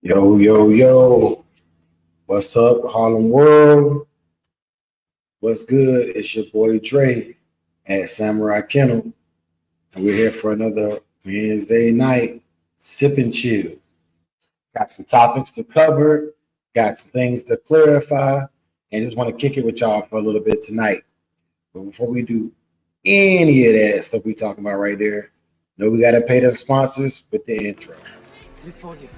Yo, yo, yo. What's up, Harlem World? What's good? It's your boy Dre at Samurai Kennel. And we're here for another Wednesday night sip and chill. Got some topics to cover, got some things to clarify, and just want to kick it with y'all for a little bit tonight. But before we do any of that stuff we talking about right there, we got to pay the sponsors with the intro. This for you.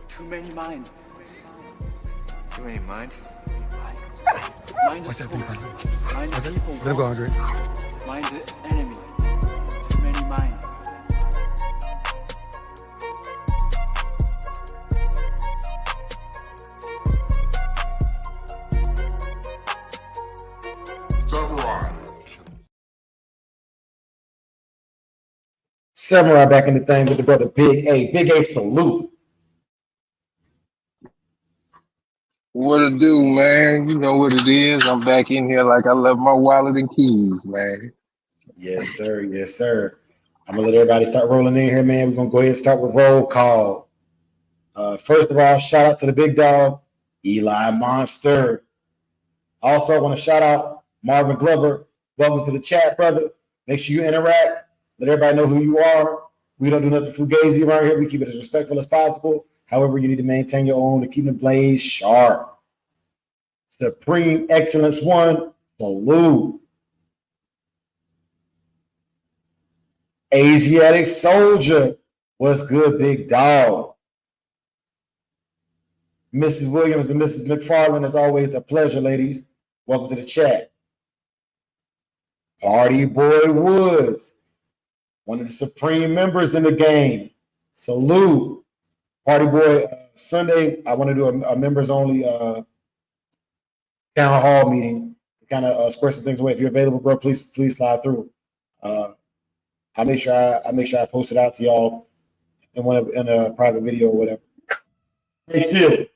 Too many mind. Too many mind? Mind the school. Mind the people. Let him go, Andre. Mind the enemy. Too many mind. Samurai back in the thing with the brother Big A. Big A salute. What it do, man? You know what it is. I'm back in here like I left my wallet and keys, man. Yes, sir. Yes, sir. I'm gonna let everybody start rolling in here, man. We're gonna go ahead and start with roll call. First of all, shout out to the big dog, Eli Monster. Also, I want to shout out Marvin Glover. Welcome to the chat, brother. Make sure you interact. Let everybody know who you are. We don't do nothing fugazi around here. We keep it as respectful as possible. However, you need to maintain your own to keep the blade sharp. Supreme Excellence One, salute. Asiatic Soldier, what's good, big dog? Mrs. Williams and Mrs. McFarland, as always, a pleasure, ladies. Welcome to the chat. Party Boy Woods, one of the supreme members in the game. Salute. Party Boy, Sunday, I want to do a members-only town hall meeting to kind of square some things away. If you're available, bro, please slide through. I'll make sure I post it out to y'all in a private video or whatever. Hey, chill.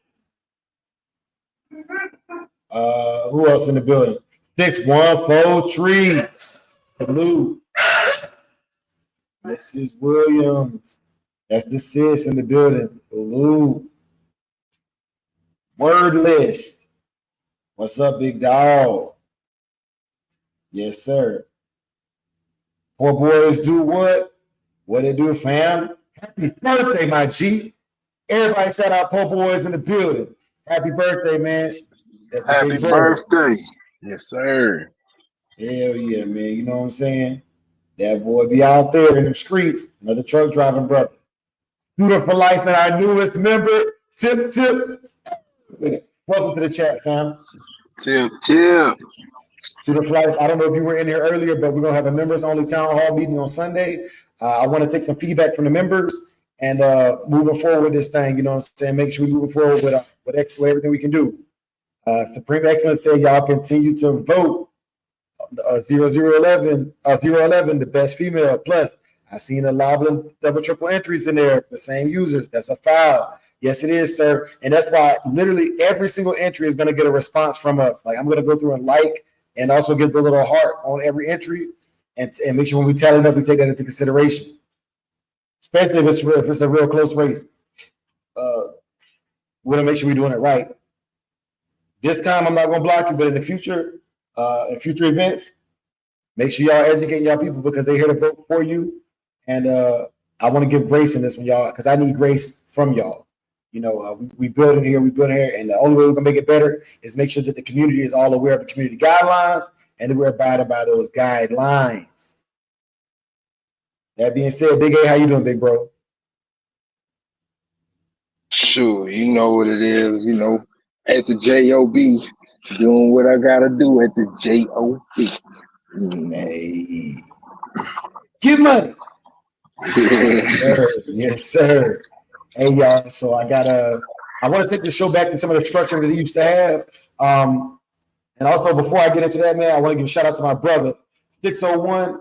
Who else in the building? 6143. Salute. Mrs. Williams. That's the sis in the building. Salute. Word list. What's up, big dog? Yes, sir. Poor boys do what? What they do, fam? Happy birthday, my G. Everybody shout out Poor Boys in the building. Happy birthday, man. That's Happy birthday. Yes, sir. Hell yeah, man. You know what I'm saying? That boy be out there in the streets. Another truck driving brother. Scooter for life and our newest member, Tip. Welcome to the chat, fam. Tip. Scooter for life. I don't know if you were in here earlier, but we're going to have a members-only town hall meeting on Sunday. I want to take some feedback from the members and moving forward with this thing, you know what I'm saying? Make sure we're moving forward with everything we can do. Supreme Excellence said y'all continue to vote. 011, the best female. Plus, I seen a lot of double, triple entries in there for the same users. That's a foul. Yes, it is, sir. And that's why literally every single entry is going to get a response from us. Like I'm going to go through and like and also get the little heart on every entry and make sure when we tally it up, we take that into consideration. Especially if it's a real close race. We want to make sure we're doing it right. This time I'm not going to block you, but in the future, in future events, make sure y'all educating y'all people because they're here to vote for you. And I want to give grace in this one, y'all, because I need grace from y'all. You know, we build it here, and the only way we're gonna make it better is make sure that the community is all aware of the community guidelines and that we're abiding by those guidelines. That being said, Big A, how you doing, big bro? Sure, you know what it is. You know, at the J.O.B., doing what I gotta do at the J.O.B. Hey, get money. Yes, sir. Yes, sir. Hey, y'all. So I want to take the show back to some of the structure that it used to have. And also, before I get into that, man, I want to give a shout out to my brother, 601.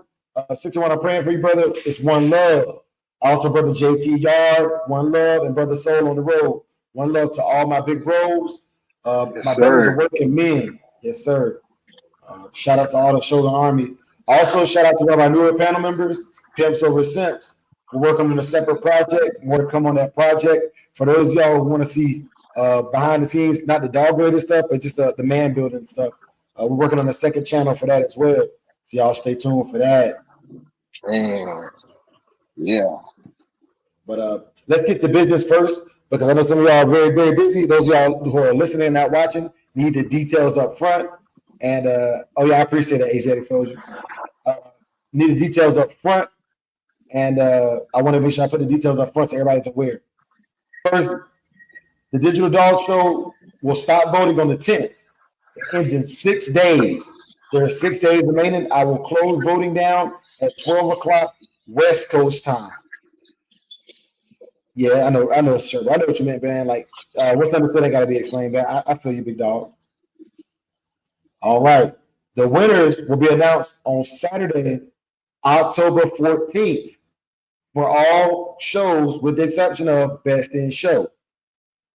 601, I'm praying for you, brother. It's one love. Also, brother JT Yard, one love, and brother Soul on the road. One love to all my big bros. Yes, my sir. brothers are working men. Yes, sir. Shout out to all the Shogun Army. Also, shout out to one of our newer panel members, Pimps Over Simps. We're working on a separate project. More to come on that project. For those of y'all who want to see behind the scenes, not the dog related stuff, but just the man building stuff. We're working on a second channel for that as well. So y'all stay tuned for that. And yeah. But let's get to business first, because I know some of y'all are very, very busy. Those of y'all who are listening and not watching need the details up front. And oh yeah, I appreciate that, Asiatic Soldier. Need the details up front. And I want to make sure I put the details up front so everybody's aware. First, the Digital Dog Show will stop voting on the 10th. It ends in 6 days. There are 6 days remaining. I will close voting down at 12 o'clock West Coast time. Yeah, I know, sir. I know what you meant, man. Like, what's number 3 that got to be explained, man? I feel you, big dog. All right. The winners will be announced on Saturday, October 14th, for all shows with the exception of Best in Show.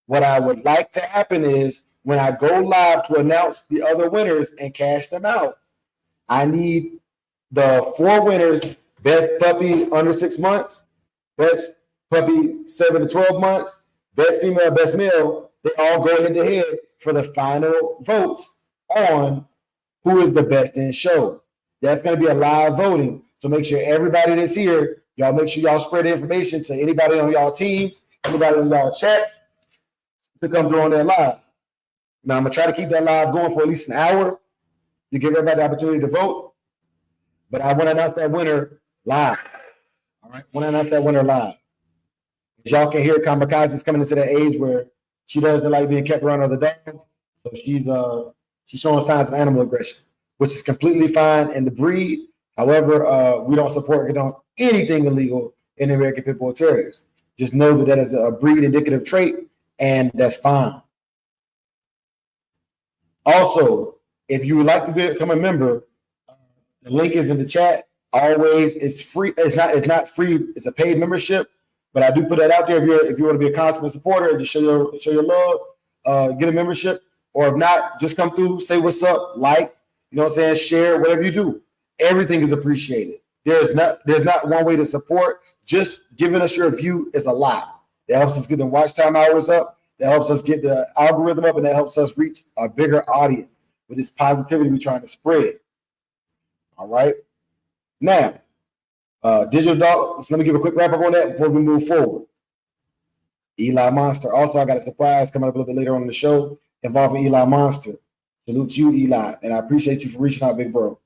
What I would like to happen is when I go live to announce the other winners and cash them out, I need the 4 winners: Best Puppy under 6 months, Best Puppy 7 to 12 months, Best Female, Best Male. They all go head to head for the final votes on who is the best in show. That's going to be a live voting. So make sure everybody that's here, y'all make sure y'all spread the information to anybody on y'all teams, anybody on y'all chats to come through on that live. Now, I'm going to try to keep that live going for at least an hour to give everybody the opportunity to vote. But I want to announce that winner live. All right? I want to announce that winner live. As y'all can hear, Kamikaze is coming into that age where she doesn't like being kept around other dogs. So she's showing signs of animal aggression, which is completely fine in the breed. However, we don't support anything illegal in American Pitbull Terriers. Just know that is a breed indicative trait, and that's fine. Also, if you would like to become a member, the link is in the chat. Always, it's free. It's not free. It's a paid membership, but I do put that out there. If you want to be a consummate supporter, just show your love, get a membership, or if not, just come through, say what's up, like, you know what I'm saying, share, whatever you do. Everything is appreciated. There's not one way to support. Just giving us your view is a lot. That helps us get the watch time hours up. That helps us get the algorithm up, and that helps us reach a bigger audience with this positivity we're trying to spread. All right. Now, Digital Dog, so let me give a quick wrap up on that before we move forward. Eli Monster. Also, I got a surprise coming up a little bit later on in the show involving Eli Monster. Salute to you, Eli, and I appreciate you for reaching out, big bro.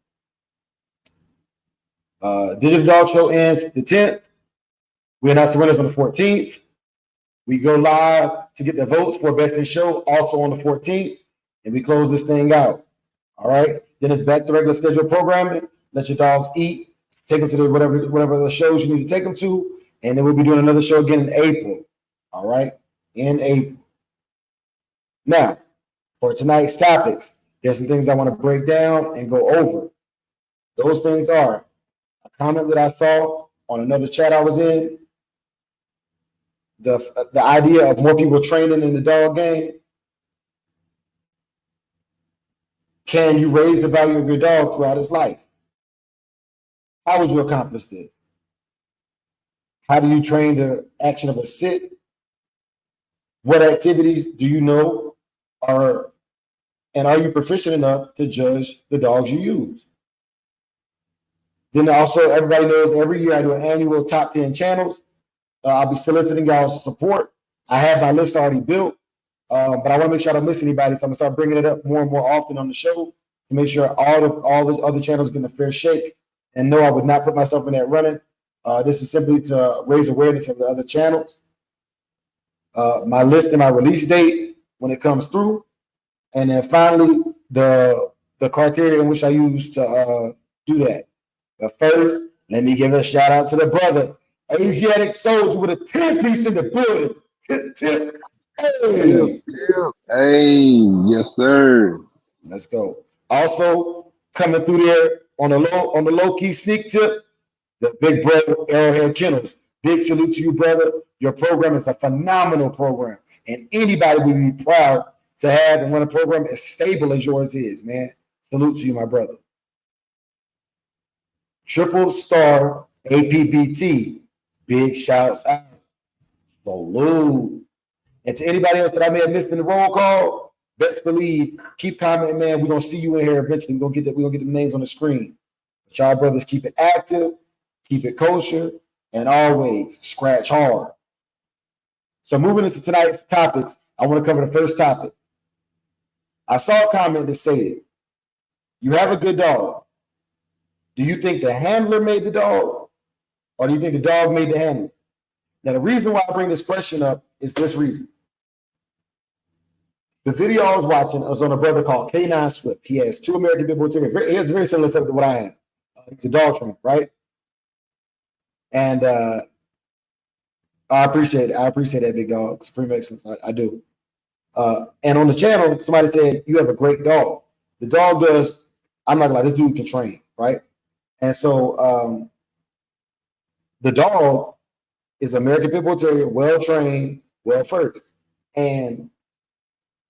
Digital Dog Show ends the 10th. We announce the winners on the 14th. We go live to get the votes for Best in Show also on the 14th, and we close this thing out. All right. Then it's back to regular scheduled programming. Let your dogs eat. Take them to whatever the shows you need to take them to, and then we'll be doing another show again in April. All right, in April. Now, for tonight's topics, there's some things I want to break down and go over. Those things are a comment that I saw on another chat I was in. The idea of more people training in the dog game. Can you raise the value of your dog throughout his life? How would you accomplish this? How do you train the action of a sit? What activities do you know are you proficient enough to judge the dogs you use? Then also, everybody knows every year I do an annual top 10 channels. I'll be soliciting y'all's support. I have my list already built, but I want to make sure I don't miss anybody. So I'm gonna start bringing it up more and more often on the show to make sure all the other channels get a fair shake. And no, I would not put myself in that running. This is simply to raise awareness of the other channels. My list and my release date when it comes through. And then finally, the criteria in which I use to do that. But first, let me give a shout out to the brother, Asiatic Soldier with a 10-piece in the building. Tip. Hey. Hey, yes, sir. Let's go. Also, coming through there on the low key sneak tip, the big brother Arrowhead Kennels. Big salute to you, brother. Your program is a phenomenal program, and anybody would be proud to have and run a program as stable as yours is, man. Salute to you, my brother. Triple Star APBT. Big shouts out. Salute. And to anybody else that I may have missed in the roll call, best believe, keep commenting, man. We're gonna see you in here eventually. We're gonna get the names on the screen. But y'all brothers, keep it active, keep it kosher, and always scratch hard. So moving into tonight's topics, I want to cover the first topic. I saw a comment that stated, you have a good dog. Do you think the handler made the dog, or do you think the dog made the handler? Now, the reason why I bring this question up is this reason. The video I was watching was on a brother called K9 Swift. He has 2 American Pitbull Terriers. He has a very similar setup to what I have. He's a dog trainer, right? And I appreciate it. I appreciate that, big dog. Supreme excellence. I do. And on the channel, somebody said, you have a great dog. The dog does, I'm not gonna lie, this dude can train, right? And so the dog is American Pitbull Terrier, well-trained, well-first. And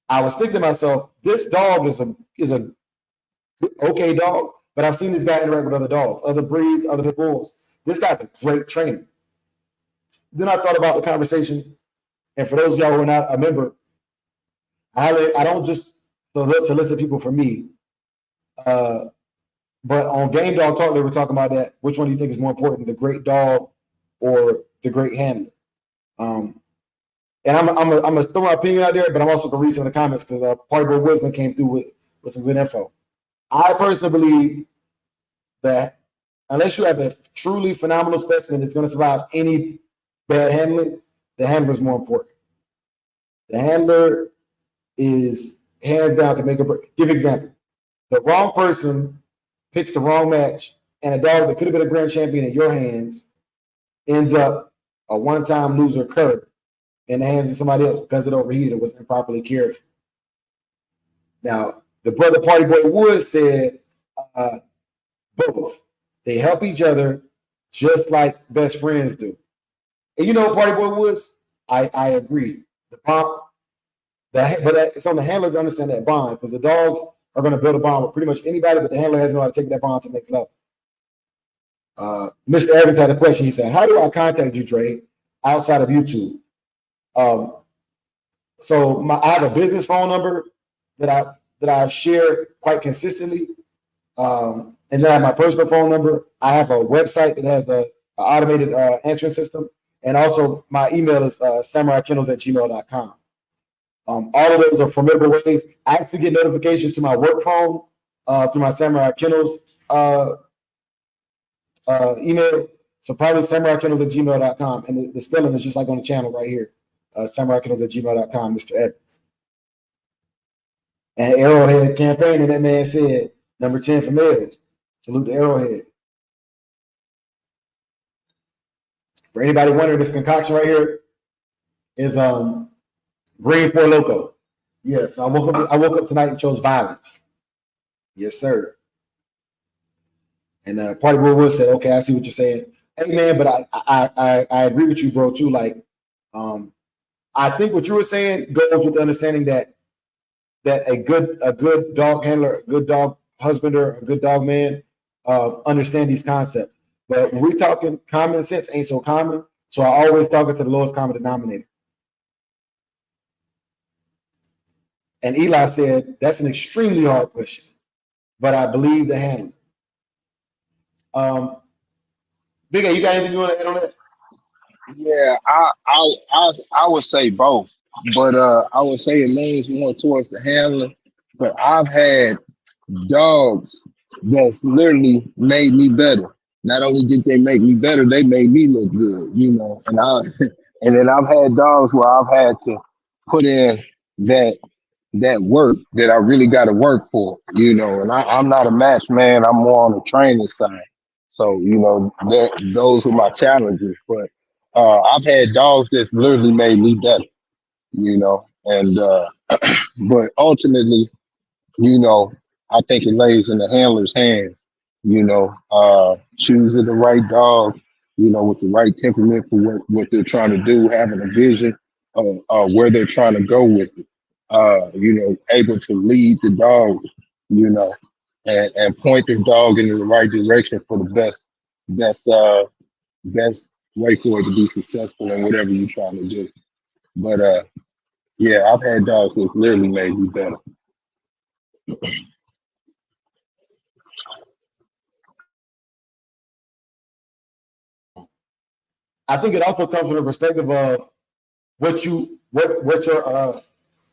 I was thinking to myself, this dog is a okay dog, but I've seen this guy interact with other dogs, other breeds, other pit bulls. This guy's a great trainer. Then I thought about the conversation, and for those of y'all who are not a member, I don't just solicit people for me, but on Game Dog Talk, they were talking about that. Which one do you think is more important, the great dog or the great handler? And I'm gonna throw my opinion out there, but I'm also gonna read some of the comments because Party Boy Wisdom came through with some good info. I personally believe that unless you have a truly phenomenal specimen that's gonna survive any bad handling, the handler is more important. The handler is hands down can make a break. Give an example. The wrong person picks the wrong match, and a dog that could have been a grand champion in your hands ends up a one-time loser cur in the hands of somebody else because it overheated and was improperly cared for. Now, the brother Party Boy Woods said both. They help each other just like best friends do. And you know, Party Boy Woods, I agree. The bond, but it's on the handler to understand that bond, because the dogs are going to build a bond with pretty much anybody, but the handler has to know how to take that bond to the next level. Mr. Evans had a question. He said, how do I contact you, Dre, outside of YouTube? So I have a business phone number that I share quite consistently. And then I have my personal phone number. I have a website that has the automated answering system. And also my email is samuraikennels@gmail.com. All of those are formidable ways. I actually get notifications to my work phone through my Samurai Kennels email. So probably samuraikennels@gmail.com. And the spelling is just like on the channel right here. samuraikennels@gmail.com, Mr. Evans. And Arrowhead campaign, and that man said, number 10 for males. Salute to Arrowhead. For anybody wondering, this concoction right here is Green for Loco. Yes, I woke up tonight and chose violence. Yes, sir. And Party Boy Wood said, okay, I see what you're saying. Hey man, but I agree with you, bro, too. Like, I think what you were saying goes with the understanding that a good dog handler, a good dog husbander, a good dog man understand these concepts. But when we're talking common sense ain't so common. So I always talk to the lowest common denominator. And Eli said, that's an extremely hard question, but I believe the handler. Big A, you got anything you want to add on that? Yeah, I would say both, but I would say it leans more towards the handler. But I've had dogs that's literally made me better. Not only did they make me better, they made me look good, you know. And then I've had dogs where I've had to put in that work that I really got to work for, you know. And I'm not a match man. I'm more on the training side. So, you know, those were my challenges. But I've had dogs that's literally made me better, you know. And but ultimately, you know, I think it lays in the handler's hands, you know, choosing the right dog, you know, with the right temperament for what they're trying to do, having a vision of where they're trying to go with it, you know, able to lead the dog, you know, and point the dog in the right direction for the best wait for it to be successful in whatever you're trying to do. But yeah, I've had dogs that's literally made me better. I think it also comes from the perspective of what your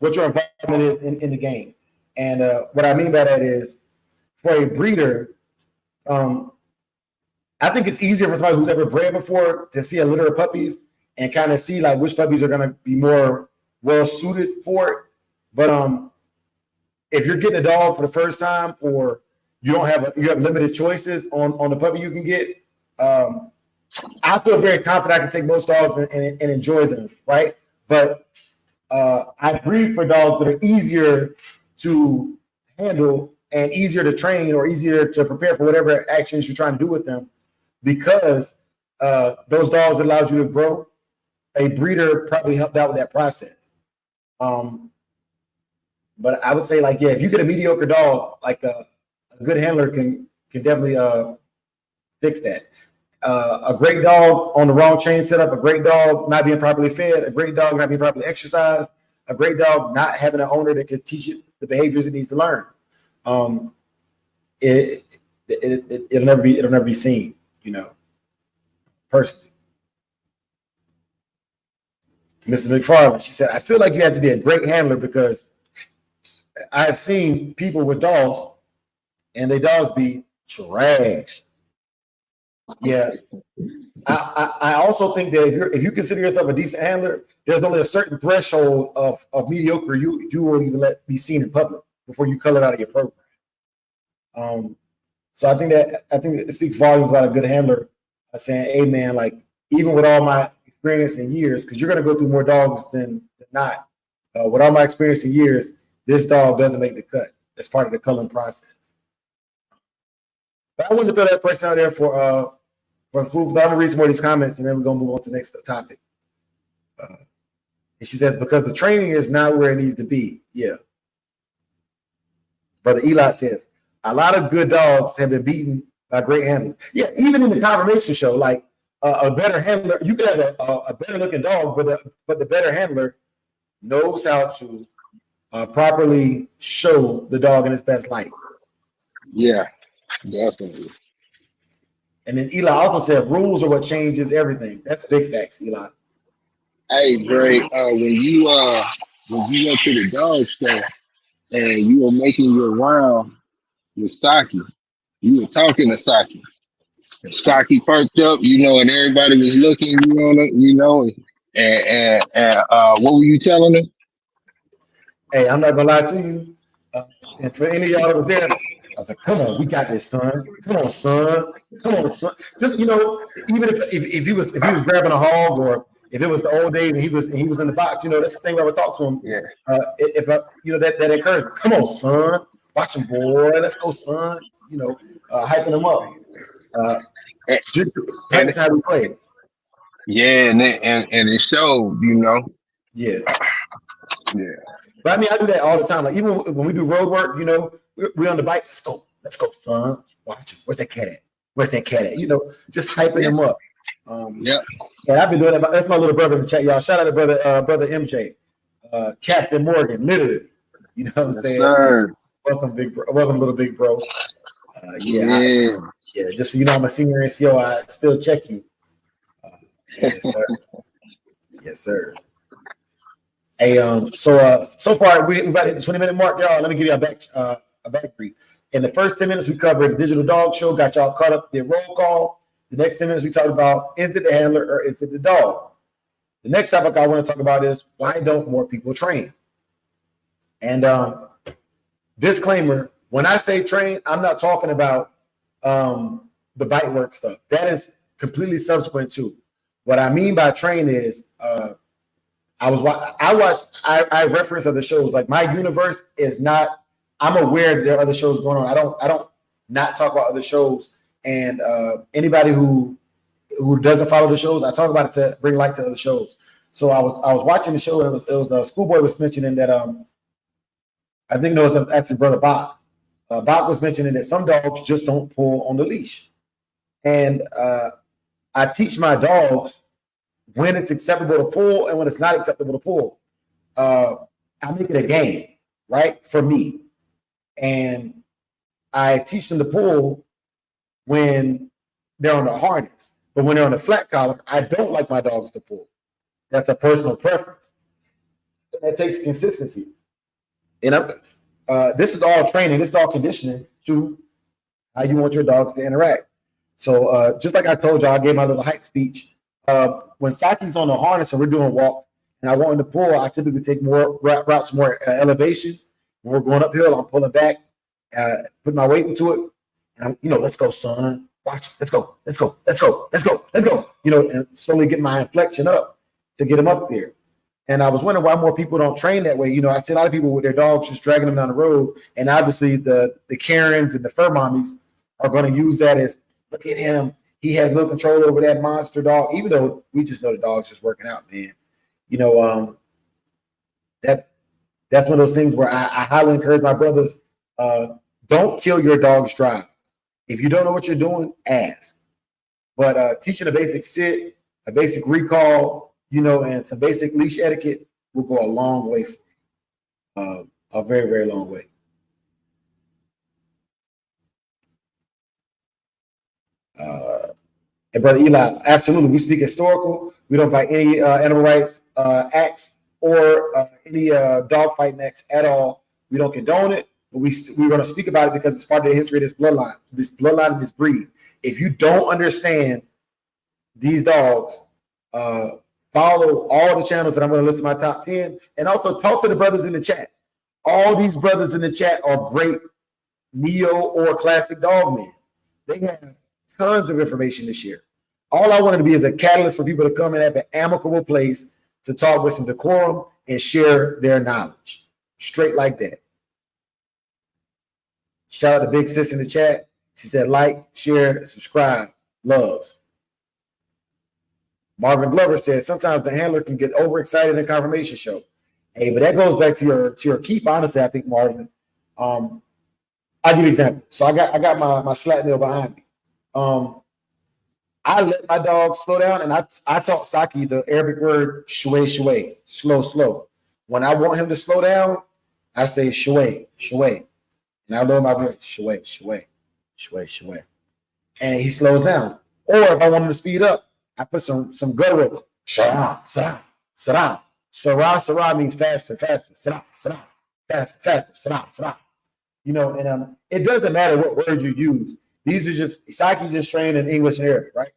involvement is in the game. And what I mean by that is, for a breeder, I think it's easier for somebody who's ever bred before to see a litter of puppies and kind of see like which puppies are going to be more well suited for it. But if you're getting a dog for the first time, or you have limited choices on the puppy you can get, I feel very confident I can take most dogs and enjoy them, right? But I breed for dogs that are easier to handle and easier to train, or easier to prepare for whatever actions you're trying to do with them, because those dogs allowed you to grow. A breeder probably helped out with that process. But I would say, like, yeah, if you get a mediocre dog, like a good handler can definitely fix that. A great dog on the wrong chain setup, a great dog not being properly fed, a great dog not being properly exercised, a great dog not having an owner that can teach it the behaviors it needs to learn. It'll never be seen, personally. Mrs. McFarland, she said, I feel like you have to be a great handler, because I have seen people with dogs and their dogs be trash. Yeah. I also think that if you consider yourself a decent handler, there's only a certain threshold of mediocre you will even let be seen in public before you cull it out of your program. So I think it speaks volumes about a good handler, saying, hey man, like, even with all my experience in years, because you're going to go through more dogs than not. With all my experience in years, this dog doesn't make the cut. That's part of the culling process. But I wanted to throw that question out there for food. I'm going to read some more of these comments, and then we're going to move on to the next topic. And she says, because the training is not where it needs to be. Yeah. Brother Eli says, a lot of good dogs have been beaten by great handlers. Yeah, even in the confirmation show, like a better handler, you can have a better looking dog, but the better handler knows how to properly show the dog in its best light. Yeah, definitely. And then Eli also said, rules are what changes everything. That's big facts, Eli. Hey, Greg, when you went to the dog show and you were making your round with Saki, you were talking to Saki. And Saki perked up, and everybody was looking, and what were you telling them? Hey, I'm not gonna lie to you. And for any of y'all that was there, I was like, come on, we got this, son. Come on, son. Come on, son. Just, even if he was grabbing a hog, or if it was the old days and he was in the box, that's the thing I would talk to him. Yeah. If that encouraged, come on, son. Watch him, boy. Let's go, son. Hyping him up. That's how we play. Yeah, and it showed, Yeah. Yeah. But I mean, I do that all the time. Like, even when we do road work, we're on the bike. Let's go, son. Watch him. Where's that cat at? Just hyping him up. Yeah. And I've been doing that. That's my little brother in the chat, y'all. Shout out to brother MJ, Captain Morgan, literally. You know what I'm saying? Sir. Welcome, big bro. Welcome, little big bro. Yeah. Just so you know, I'm a senior NCO. I still check you. Yes, sir. Yes, sir. Hey, so far we're about to hit the 20-minute mark, y'all. Let me give you a back brief. In the first 10 minutes, we covered the digital dog show, got y'all caught up the roll call. The next 10 minutes, we talked about, is it the handler or is it the dog? The next topic I want to talk about is, why don't more people train? And disclaimer, when I say train, I'm not talking about the bite work stuff. That is completely subsequent to. What I mean by train is, I reference other shows. Like, my universe is not, I'm aware that there are other shows going on. I don't not talk about other shows. And anybody who doesn't follow the shows, I talk about it to bring light to other shows. So I was watching the show, and it was Schoolboy was mentioning that I think it was actually Brother Bach. Bach was mentioning that some dogs just don't pull on the leash. And I teach my dogs when it's acceptable to pull and when it's not acceptable to pull. I make it a game, right, for me. And I teach them to pull when they're on the harness. But when they're on the flat collar, I don't like my dogs to pull. That's a personal preference. That takes consistency. And this is all training. This is all conditioning to how you want your dogs to interact. So just like I told y'all, I gave my little hype speech. When Saki's on the harness and we're doing walks and I want him to pull, I typically take more routes, more elevation. When we're going uphill, I'm pulling back, putting my weight into it. And I'm, let's go, son. Watch, let's go, let's go, let's go, let's go, let's go. And slowly get my inflection up to get them up there. And I was wondering why more people don't train that way. I see a lot of people with their dogs just dragging them down the road. And obviously the Karens and the fur mommies are going to use that as, look at him. He has no control over that monster dog, even though we just know the dog's just working out, man. That's one of those things where I highly encourage my brothers, don't kill your dog's drive. If you don't know what you're doing, ask. But teaching a basic sit, a basic recall, and some basic leash etiquette will go a long way for you. A very, very long way. And Brother Eli, absolutely. We speak historical. We don't fight any animal rights acts or any dog fighting acts at all. We don't condone it, but we're going to speak about it because it's part of the history of this bloodline and this breed. If you don't understand these dogs, follow all the channels that I'm going to list in my top 10, and also talk to the brothers in the chat. All these brothers in the chat are great neo or classic dog men. They have tons of information to share. All I wanted to be is a catalyst for people to come and have an amicable place to talk with some decorum and share their knowledge. Straight like that. Shout out to Big Sis in the chat. She said, like, share, subscribe, loves. Marvin Glover said, sometimes the handler can get overexcited in a confirmation show. Hey, but that goes back to your keep, honestly, I think, Marvin. I'll give you an example. So I got my slat nail behind me. I let my dog slow down, and I taught Saki the Arabic word shuay shuay, slow, slow. When I want him to slow down, I say shuay, shuay. And I lower my voice, shuay, shuay, shuay, shuay. And he slows down. Or if I want him to speed up, I put some guttural. Sarah, Sarah, Sarah. Sarah, Sarah means faster, faster. Sarah, Sarah, faster, faster. Sarah, Sarah. And it doesn't matter what words you use. These are just, Saki's just trained in English and Arabic, right?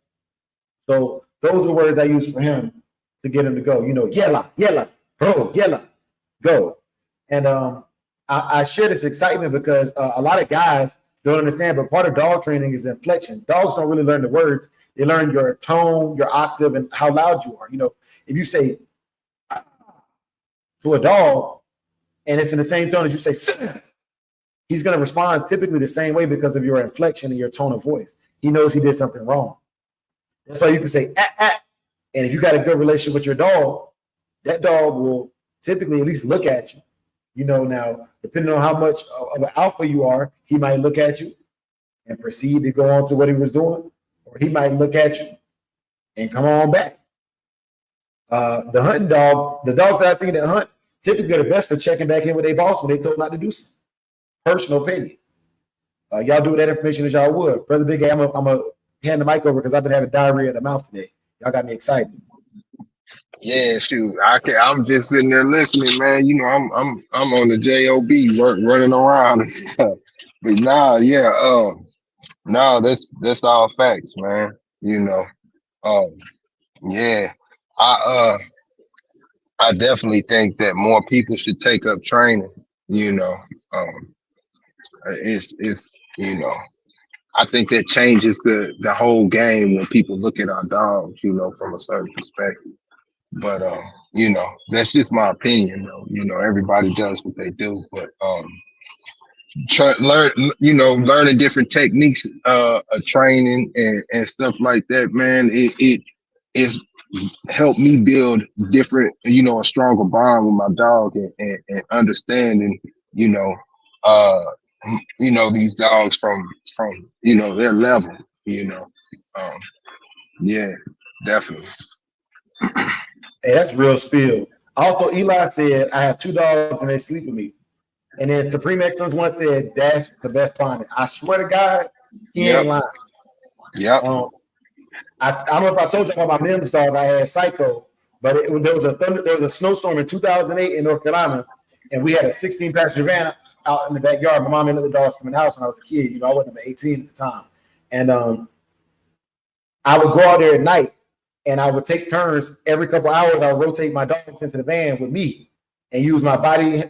So those are words I use for him to get him to go. Yella, yella, bro, yella, go. And I share this excitement because a lot of guys don't understand, but part of dog training is inflection. Dogs don't really learn the words. They learn your tone, your octave, and how loud you are. If you say to a dog and it's in the same tone as you say, sit, he's going to respond typically the same way because of your inflection and your tone of voice. He knows he did something wrong. That's why you can say, ah, ah. And if you got a good relationship with your dog, that dog will typically at least look at you. Now, depending on how much of an alpha you are, he might look at you and proceed to go on to what he was doing, or he might look at you and come on back. The hunting dogs, the dogs that I think that hunt, typically are the best for checking back in with their boss when they told not to do something. Personal opinion. Y'all do with that information as y'all would. Brother Big A, I'm gonna hand the mic over because I've been having diarrhea in the mouth today. Y'all got me excited. Yeah, shoot. I'm just sitting there listening, man. I'm on the job running around and stuff. But that's all facts, man. Yeah. I definitely think that more people should take up training. It's I think that changes the whole game when people look at our dogs, from a certain perspective. But that's just my opinion though. Everybody does what they do, but learning different techniques of training and stuff like that, man, it is helped me build different, a stronger bond with my dog and understanding, these dogs from their level, Yeah, definitely. Hey, that's real spill. Also, Eli said, I have 2 dogs and they sleep with me. And then Supreme Excellence once said, Dash the best spawner. I swear to God, he ain't Yep. lying. Yep. I don't know if I told you about my Mims dog. I had Psycho, but there was a snowstorm in 2008 in North Carolina, and we had a 16-passenger van out in the backyard. My mom and the dogs come in the house when I was a kid. You know, I wasn't even 18 at the time, and I would go out there at night, and I would take turns every couple hours. I would rotate my dogs into the van with me, and use my body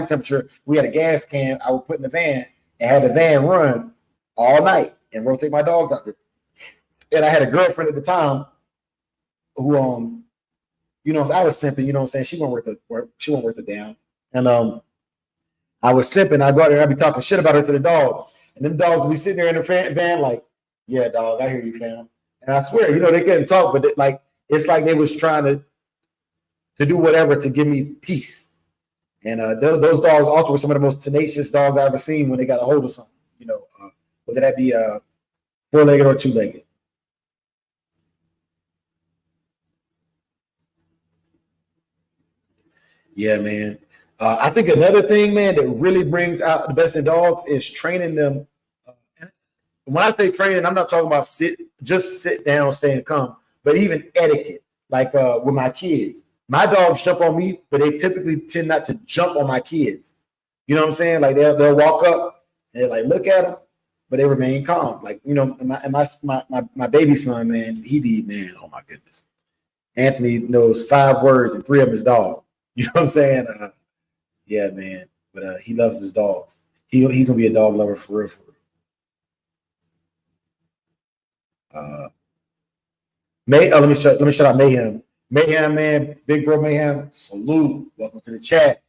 temperature. We had a gas can I would put in the van and have the van run all night and rotate my dogs out there. And I had a girlfriend at the time who, you know, I was simping, you know what I'm saying? She wasn't worth a damn. And I was simping. I go out there and I'd be talking shit about her to the dogs. And them dogs would be sitting there in the van like, yeah, dog, I hear you, fam. And I swear, you know, they couldn't talk, but it's like they was trying to do whatever to give me peace. And those dogs also were some of the most tenacious dogs I've ever seen when they got a hold of something, you know, whether that be 4-legged or 2-legged. Yeah, man. I think another thing, man, that really brings out the best in dogs is training them. When I say training, I'm not talking about sit down, stay and come, but even etiquette, like with my kids. My dogs jump on me, but they typically tend not to jump on my kids. You know what I'm saying? Like they'll walk up and like look at them, but they remain calm. Like, you know, my baby son, man, oh my goodness. Anthony knows 5 words and 3 of them is dog. You know what I'm saying? Yeah, man. But he loves his dogs. He's gonna be a dog lover for real, for real. Let me shout out Mayhem. Mayhem, man, big bro Mayhem. Salute. Welcome to the chat.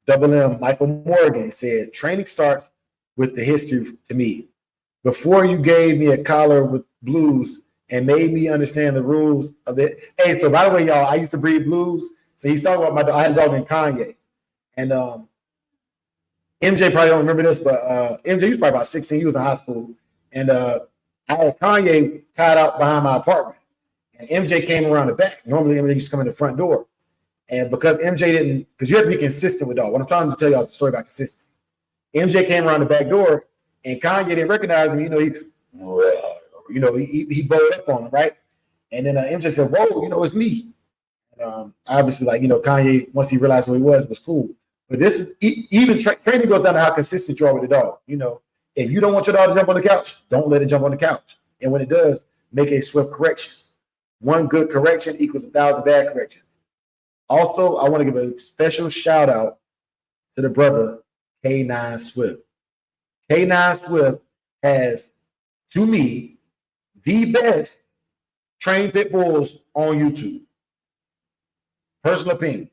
Double M, Michael Morgan said, training starts with the history to me. Before you gave me a collar with blues and made me understand the rules of it. Hey, so by the way, y'all, I used to breed blues. So he's talking about I had a dog named Kanye. And MJ probably don't remember this, but MJ was probably about 16. He was in high school. And I had Kanye tied out behind my apartment. And MJ came around the back. Normally, MJ used to come in the front door. And because MJ didn't, because you have to be consistent with dog. What I'm trying to tell y'all is a story about consistency. MJ came around the back door, and Kanye didn't recognize him. You know, he bowled up on him, right? And then MJ said, "Whoa, you know, it's me." And, obviously, like, you know, Kanye, once he realized who he was cool. But this is even training goes down to how consistent you are with the dog. You know, if you don't want your dog to jump on the couch, don't let it jump on the couch. And when it does, make a swift correction. One good correction equals 1,000 bad corrections. Also, I want to give a special shout out to the brother K9 Swift. K9 Swift has, to me, the best trained pit bulls on YouTube. Personal opinion.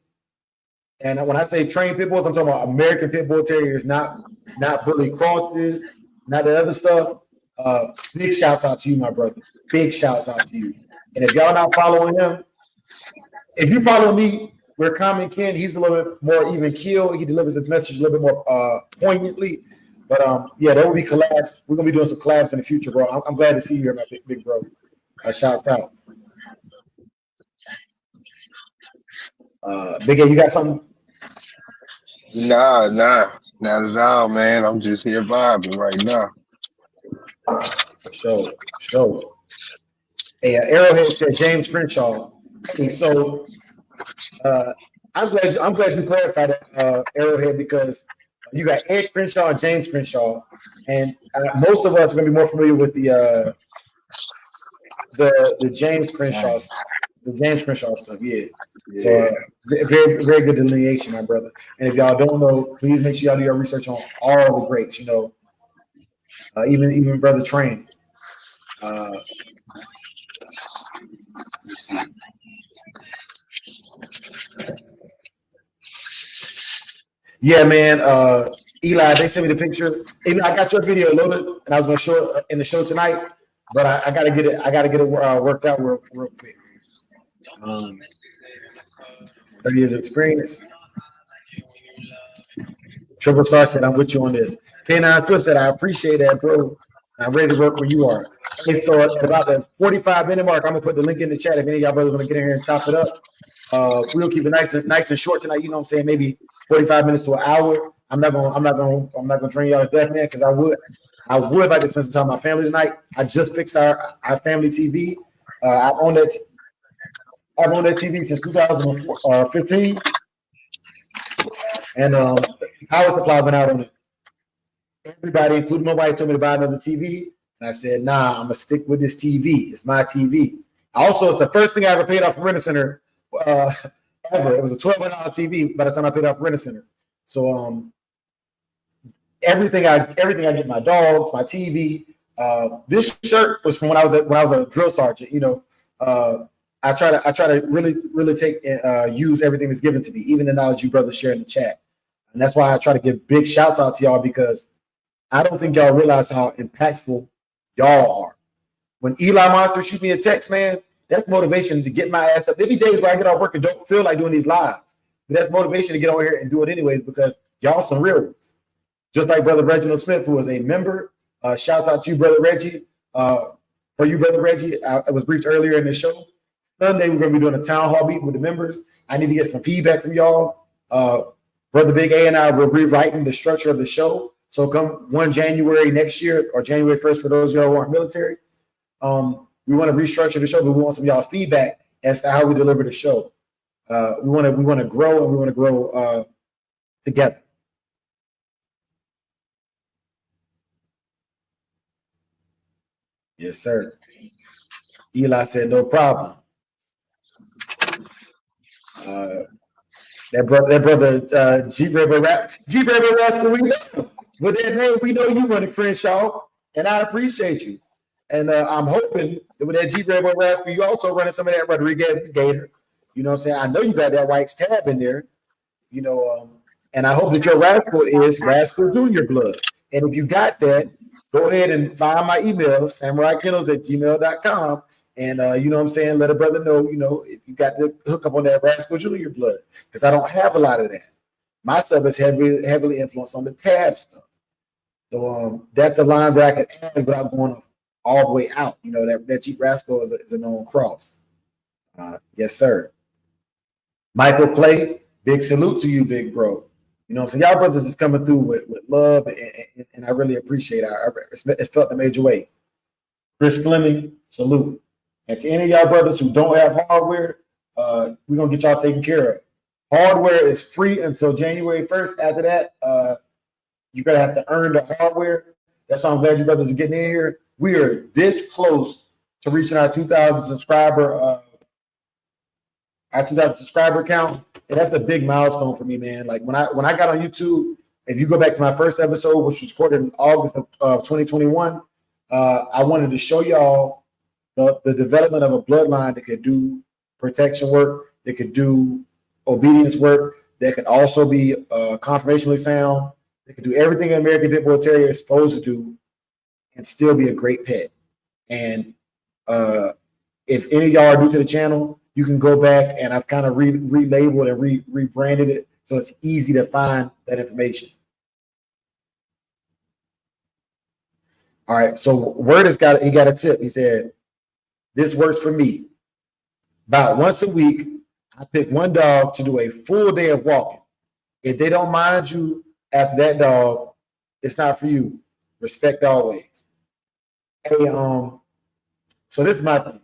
And when I say trained pit bulls, I'm talking about American pit bull terriers, not bully crosses, not that other stuff. Big shouts out to you, my brother. Big shouts out to you. And if y'all not following him, if you follow me, we're Common Ken. He's a little bit more even keel. He delivers his message a little bit more poignantly. But yeah, there will be collabs. We're gonna be doing some collabs in the future, bro. I'm glad to see you here, my big bro. Shouts out. Big A, you got something? Nah, not at all, man. I'm just here vibing right now. Show. Hey, Arrowhead said James Crenshaw. Hey, so I'm glad you clarified that, Arrowhead, because you got Ed Crenshaw and James Crenshaw, and most of us are going to be more familiar with the James Crenshaw, stuff. Yeah. So very very good delineation, my brother. And if y'all don't know, please make sure y'all do your research on all the greats. You know, even Brother Train. Let's see. Yeah, man. Eli, they sent me the picture. Eli, I got your video loaded, and I was gonna show it in the show tonight, but I gotta get it worked out real quick. 30 years of experience. Triple Star said, "I'm with you on this." K9 Swift said, "I appreciate that, bro. I'm ready to work where you are. Okay, so at about the 45-minute mark, I'm gonna put the link in the chat if any of y'all brothers want to get in here and chop it up. We'll keep it nice and short tonight. You know what I'm saying? Maybe 45 minutes to an hour. I'm not gonna drain y'all to death, man, because I would like to spend some time with my family tonight. I just fixed our family TV. I've owned that TV since 2015, and power supply went out on it. Everybody, including nobody, told me to buy another TV, and I said, "Nah, I'm gonna stick with this TV. It's my TV." Also, it's the first thing I ever paid off for Rent-A-Center ever. It was a $1,200 TV by the time I paid off for Rent-A-Center. So everything I get, my dogs, my TV. This shirt was from when I was a drill sergeant. You know, I try to really take use everything that's given to me, even the knowledge you brothers share in the chat, and that's why I try to give big shouts out to y'all, because I don't think y'all realize how impactful y'all are. When Eli Monster shoot me a text, man, that's motivation to get my ass up. There be days where I get off work and don't feel like doing these lives, but that's motivation to get over here and do it anyways, because y'all some real ones. Just like Brother Reginald Smith, who is a member. Shout out to you, Brother Reggie. For you, Brother Reggie, I was briefed earlier in the show. Sunday, we're going to be doing a town hall meeting with the members. I need to get some feedback from y'all. Brother Big A and I were rewriting the structure of the show. So come 1 January next year, or January 1st for those of y'all who aren't military, we want to restructure the show, but we want some of y'all's feedback as to how we deliver the show. We want to grow, and we want to grow together. Yes, sir. Eli said, no problem. That brother G Rebel Rascal, we know. With that name, we know you running Crenshaw, and I appreciate you. And I'm hoping that with that G Rebel Rascal, you also running some of that Rodriguez Gator. You know what I'm saying? I know you got that White's tab in there, you know, and I hope that your Rascal is Rascal Junior blood. And if you got that, go ahead and find my email, samuraikennels@gmail.com. And you know what I'm saying? Let a brother know, you know, if you got the hook up on that Rascal Junior blood, because I don't have a lot of that. My stuff is heavily influenced on the tab stuff. So that's a line that I could add without going all the way out. You know, that Jeep Rascal is a known cross. Yes, sir. Michael Clay, big salute to you, big bro. You know, so y'all brothers is coming through with love, and I really appreciate it. It's felt in a major way. Chris Fleming, salute. And to any of y'all brothers who don't have hardware, we're going to get y'all taken care of. Hardware is free until January 1st. After that, you're going to have to earn the hardware. That's why I'm glad you brothers are getting in here. We are this close to reaching our 2,000 subscriber count. And that's a big milestone for me, man. Like when I got on YouTube, if you go back to my first episode, which was recorded in August of 2021, I wanted to show y'all the development of a bloodline that could do protection work, that could do obedience work, that could also be conformationally sound, that could do everything an American Pitbull Terrier is supposed to do and still be a great pet. And if any of y'all are new to the channel, you can go back, and I've kind of relabeled and rebranded it so it's easy to find that information. All right, so Word he got a tip. He said, this works for me. About once a week, I pick one dog to do a full day of walking. If they don't mind you after that dog, it's not for you. Respect always. Hey, so this is my thing.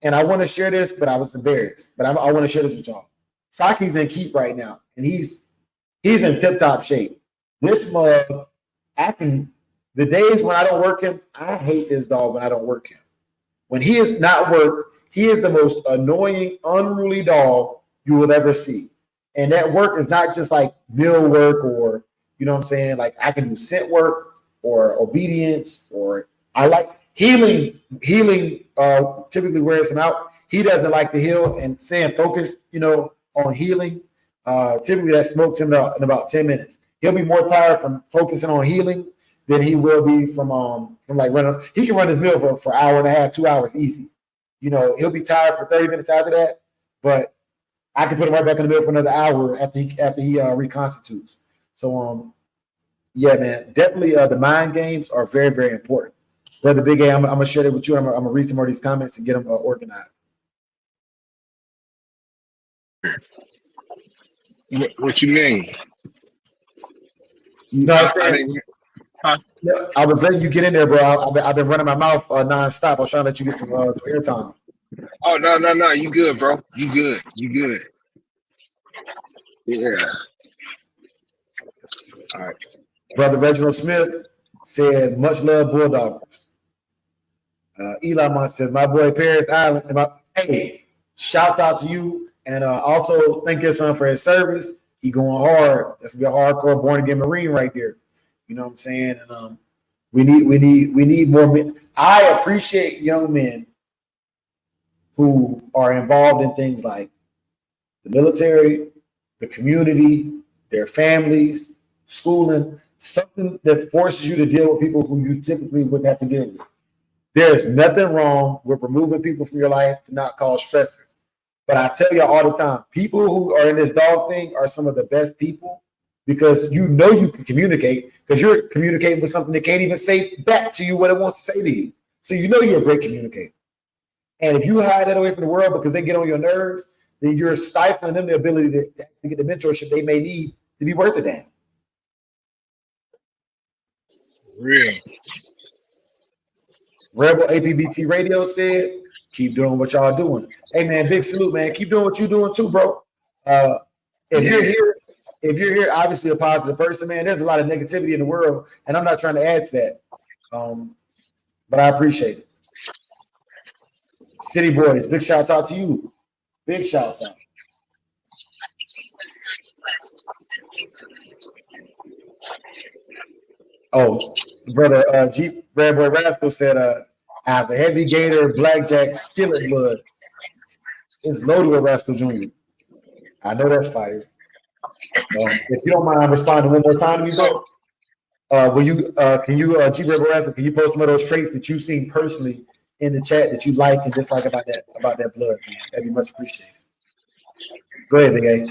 And I want to share this, but I was embarrassed. But I want to share this with y'all. Saki's in keep right now, and he's in tip-top shape. This mug, the days when I don't work him, I hate this dog when I don't work him. When he is not worked, he is the most annoying, unruly dog you will ever see. And that work is not just like mill work, or, you know what I'm saying? Like I can do scent work or obedience, or I like healing typically wears him out. He doesn't like to heal and staying focused, you know, on healing. Typically that smokes him out in about 10 minutes. He'll be more tired from focusing on healing than he will be from like running. He can run his mill for an hour and a half, 2 hours easy. You know, he'll be tired for 30 minutes after that, but I can put him right back in the mill for another hour after he reconstitutes. So yeah, man, definitely the mind games are very, very important. Brother Big A, I'm gonna share it with you. I'm gonna read some more of these comments and get them organized. What you mean? No, I'm saying, I was letting you get in there, bro. I've been running my mouth nonstop. I was trying to let you get some spare time. Oh no, you good, bro. You good. Yeah. All right. Brother Reginald Smith said, much love, Bulldoggers. Elon Musk says, my boy Paris Island. Hey, shouts out to you. And also thank your son for his service. He going hard. That's gonna be a hardcore born again Marine right there. You know what I'm saying? And we need more men. I appreciate young men who are involved in things like the military, the community, their families, schooling, something that forces you to deal with people who you typically wouldn't have to deal with. There's nothing wrong with removing people from your life to not cause stressors. But I tell you all the time, people who are in this dog thing are some of the best people because you know you can communicate because you're communicating with something that can't even say back to you what it wants to say to you. So you know you're a great communicator. And if you hide that away from the world because they get on your nerves, then you're stifling them the ability to get the mentorship they may need to be worth a damn. Real. Rebel APBT Radio said, keep doing what y'all doing. Hey man, big salute, man. Keep doing what you're doing too, bro. If you're here, obviously a positive person, man. There's a lot of negativity in the world, and I'm not trying to add to that. But I appreciate it. City Boys, big shouts out to you. Big shouts out. Oh, brother Jeep Red Boy Rascal said, I have a heavy gator blackjack skillet blood. It's loaded with Rascal Jr. I know that's fire. If you don't mind responding one more time to me, bro, will you can you Jeep Red Boy Rascal, can you post some of those traits that you've seen personally in the chat that you like and dislike about that blood, man? That'd be much appreciated. Go ahead, Big A.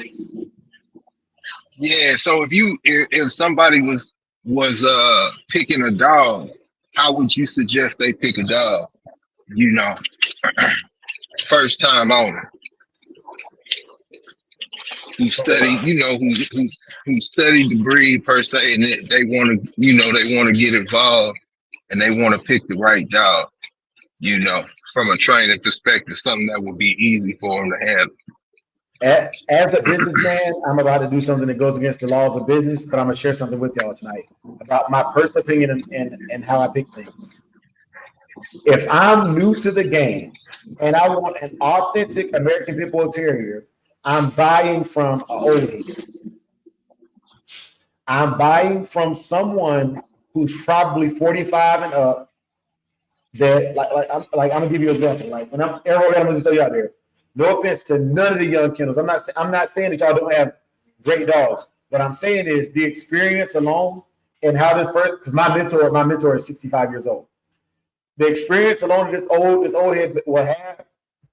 Yeah, so if somebody was picking a dog, how would you suggest they pick a dog? You know, first time owner who studied, who studied the breed per se, and they want to get involved and they want to pick the right dog. You know, from a training perspective, something that would be easy for them to handle. As a businessman, I'm about to do something that goes against the laws of business, but I'm gonna share something with y'all tonight about my personal opinion and how I pick things. If I'm new to the game and I want an authentic American Pitbull Terrier, I'm buying from an old head. I'm buying from someone who's probably 45 and up. That I'm gonna give you an example. Like when I'm gonna just throw you out there. No offense to none of the young kennels. I'm not saying that y'all don't have great dogs. What I'm saying is the experience alone and how this person, because my mentor is 65 years old. The experience alone this old head will have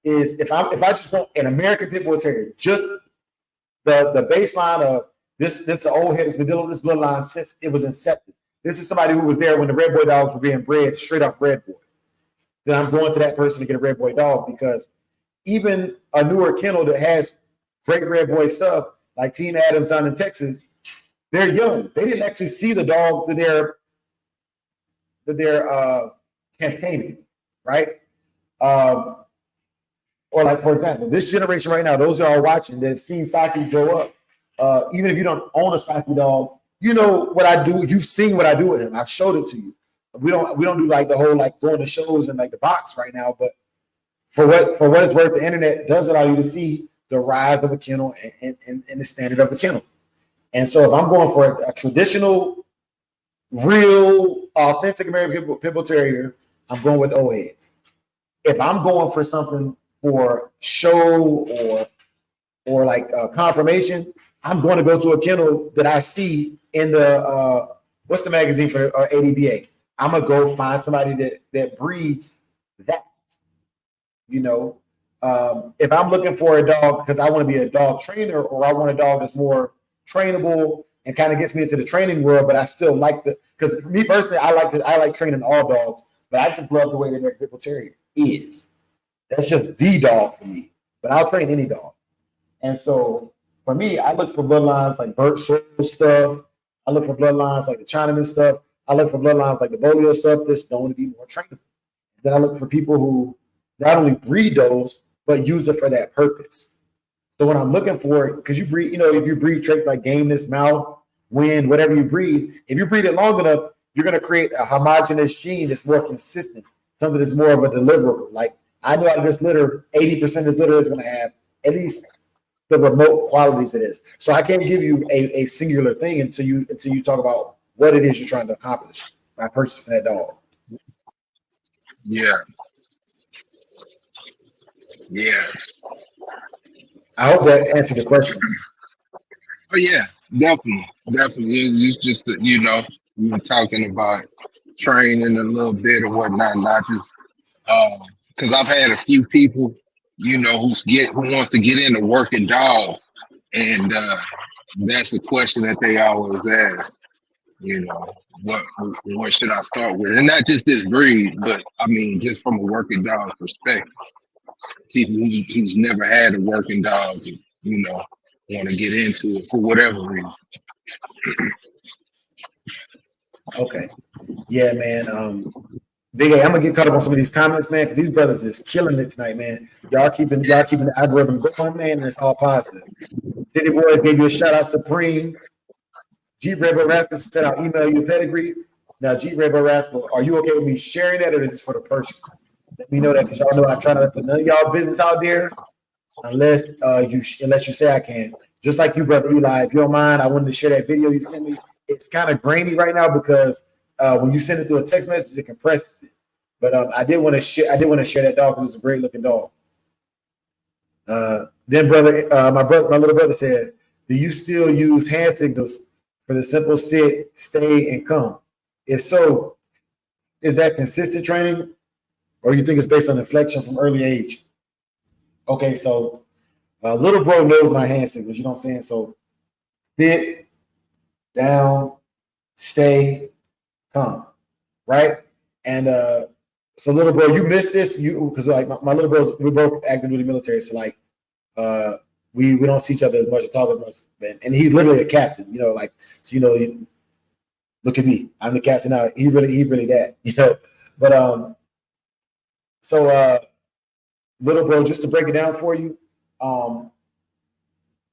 is if I just want an American Pitbull Terrier, just the baseline of this the old head has been dealing with this bloodline since it was incepted. This is somebody who was there when the Red Boy dogs were being bred straight off Red Boy. Then I'm going to that person to get a Red Boy dog because even a newer kennel that has great Red Boy stuff, like Team Adams down in Texas, they're young. They didn't actually see the dog that they're campaigning, right? Or like, for example, this generation right now, those are all watching that have seen Saki grow up. Even if you don't own a Saki dog, you know what I do. You've seen what I do with him. I've showed it to you. We don't do like the whole like going to shows and like the box right now, but for what it's worth, the internet does allow you to see the rise of a kennel and the standard of a kennel. And so if I'm going for a traditional, real, authentic American Pitbull Terrier, I'm going with old heads. If I'm going for something for show or like confirmation, I'm going to go to a kennel that I see in the what's the magazine for ADBA? I'm gonna go find somebody that breeds that. You know, if I'm looking for a dog because I want to be a dog trainer or I want a dog that's more trainable and kind of gets me into the training world, but I still like because me personally, I like training all dogs, but I just love the way the American Pitbull Terrier is. That's just the dog for me. But I'll train any dog. And so for me, I look for bloodlines like Bert Searle stuff. I look for bloodlines like the Chinaman stuff. I look for bloodlines like the Bolio stuff that's known to be more trainable. Then I look for people who not only breed those, but use it for that purpose. So when I'm looking for it, because you breed, if you breed traits like gameness, mouth, wind, whatever you breed, if you breed it long enough, you're going to create a homogeneous gene that's more consistent, something that's more of a deliverable. Like I know out of this litter, 80% of this litter is going to have at least the remote qualities of this. So I can't give you a singular thing until you talk about what it is you're trying to accomplish by purchasing that dog. Yeah. Yeah. I hope that answered the question. Oh yeah, definitely. You just you were talking about training a little bit or whatnot, not just because I've had a few people, who wants to get into working dogs, and that's the question that they always ask. What should I start with? And not just this breed, but I mean just from a working dog perspective. People who's never had a working dog, want to get into it for whatever reason. Okay. Yeah, man. Big A, I'm gonna get caught up on some of these comments, man, because these brothers is killing it tonight, man. Y'all keeping the algorithm going, man, and it's all positive. City Boys gave you a shout out, Supreme. Jeep Rebel Rascal said I'll email you a pedigree. Now, Jeep Rebel Rascal, are you okay with me sharing that, or is this for the person? Let me know that, because y'all know I try not to put none of y'all business out there unless you say I can. Just like you, brother Eli, if you don't mind, I wanted to share that video you sent me. It's kind of grainy right now because when you send it through a text message, it compresses it. But I did want to share that dog because it's a great looking dog. Then my little brother said, "Do you still use hand signals for the simple sit, stay, and come? If so, is that consistent training, or you think it's based on inflection from early age?" Okay, so little bro knows my hand signals. You know what I'm saying? So sit, down, stay, come, right? And so little bro, you missed this, because like my little bros, we're both active duty military, so like we don't see each other as much, talk as much, and he's literally a captain, look at me, I'm the captain now. He really that, but so little bro, just to break it down for you, and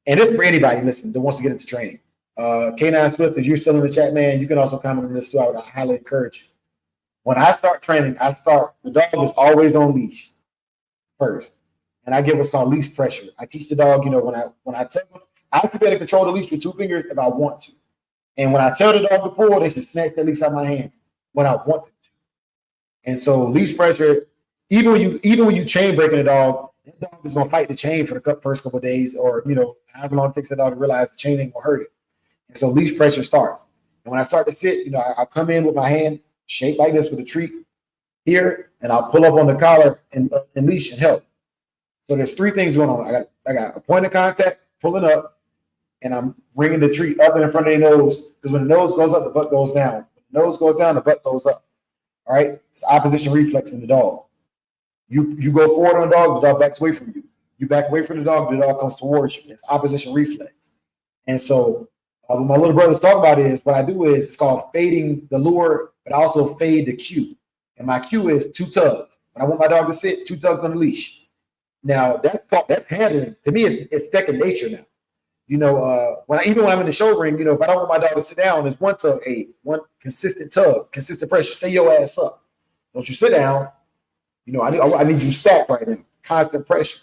this is for anybody listen that wants to get into training. K9 Swift, if you're still in the chat, man, you can also comment on this too. I would highly encourage you. When I start training, the dog is always on leash first. And I get what's called leash pressure. I teach the dog, when I tell them, I have to be able to control the leash with 2 fingers if I want to. And when I tell the dog to pull, they should snatch that leash out of my hands when I want them to. And so leash pressure, even when you chain breaking a dog, that dog is gonna fight the chain for the first couple of days, or however long it takes the dog to realize the chain ain't gonna hurt it. And so leash pressure starts. And when I start to sit, I'll come in with my hand shaped like this with a treat here, and I'll pull up on the collar and leash and help. So there's 3 things going on. I got a point of contact, pulling up, and I'm bringing the treat up and in front of their nose, because when the nose goes up, the butt goes down. When the nose goes down, the butt goes up. All right? It's opposition reflex in the dog. You go forward on the dog backs away from you. You back away from the dog comes towards you. It's opposition reflex. And so what my little brother's talking about is, what I do is, it's called fading the lure, but I also fade the cue. And my cue is 2 tugs. When I want my dog to sit, 2 tugs on the leash. Now that's handling. To me, it's second nature now. When I'm in the show ring, if I don't want my dog to sit down, it's 1 tug, 1 consistent tug, consistent pressure. Stay your ass up. Don't you sit down. I need you stacked right now. Constant pressure,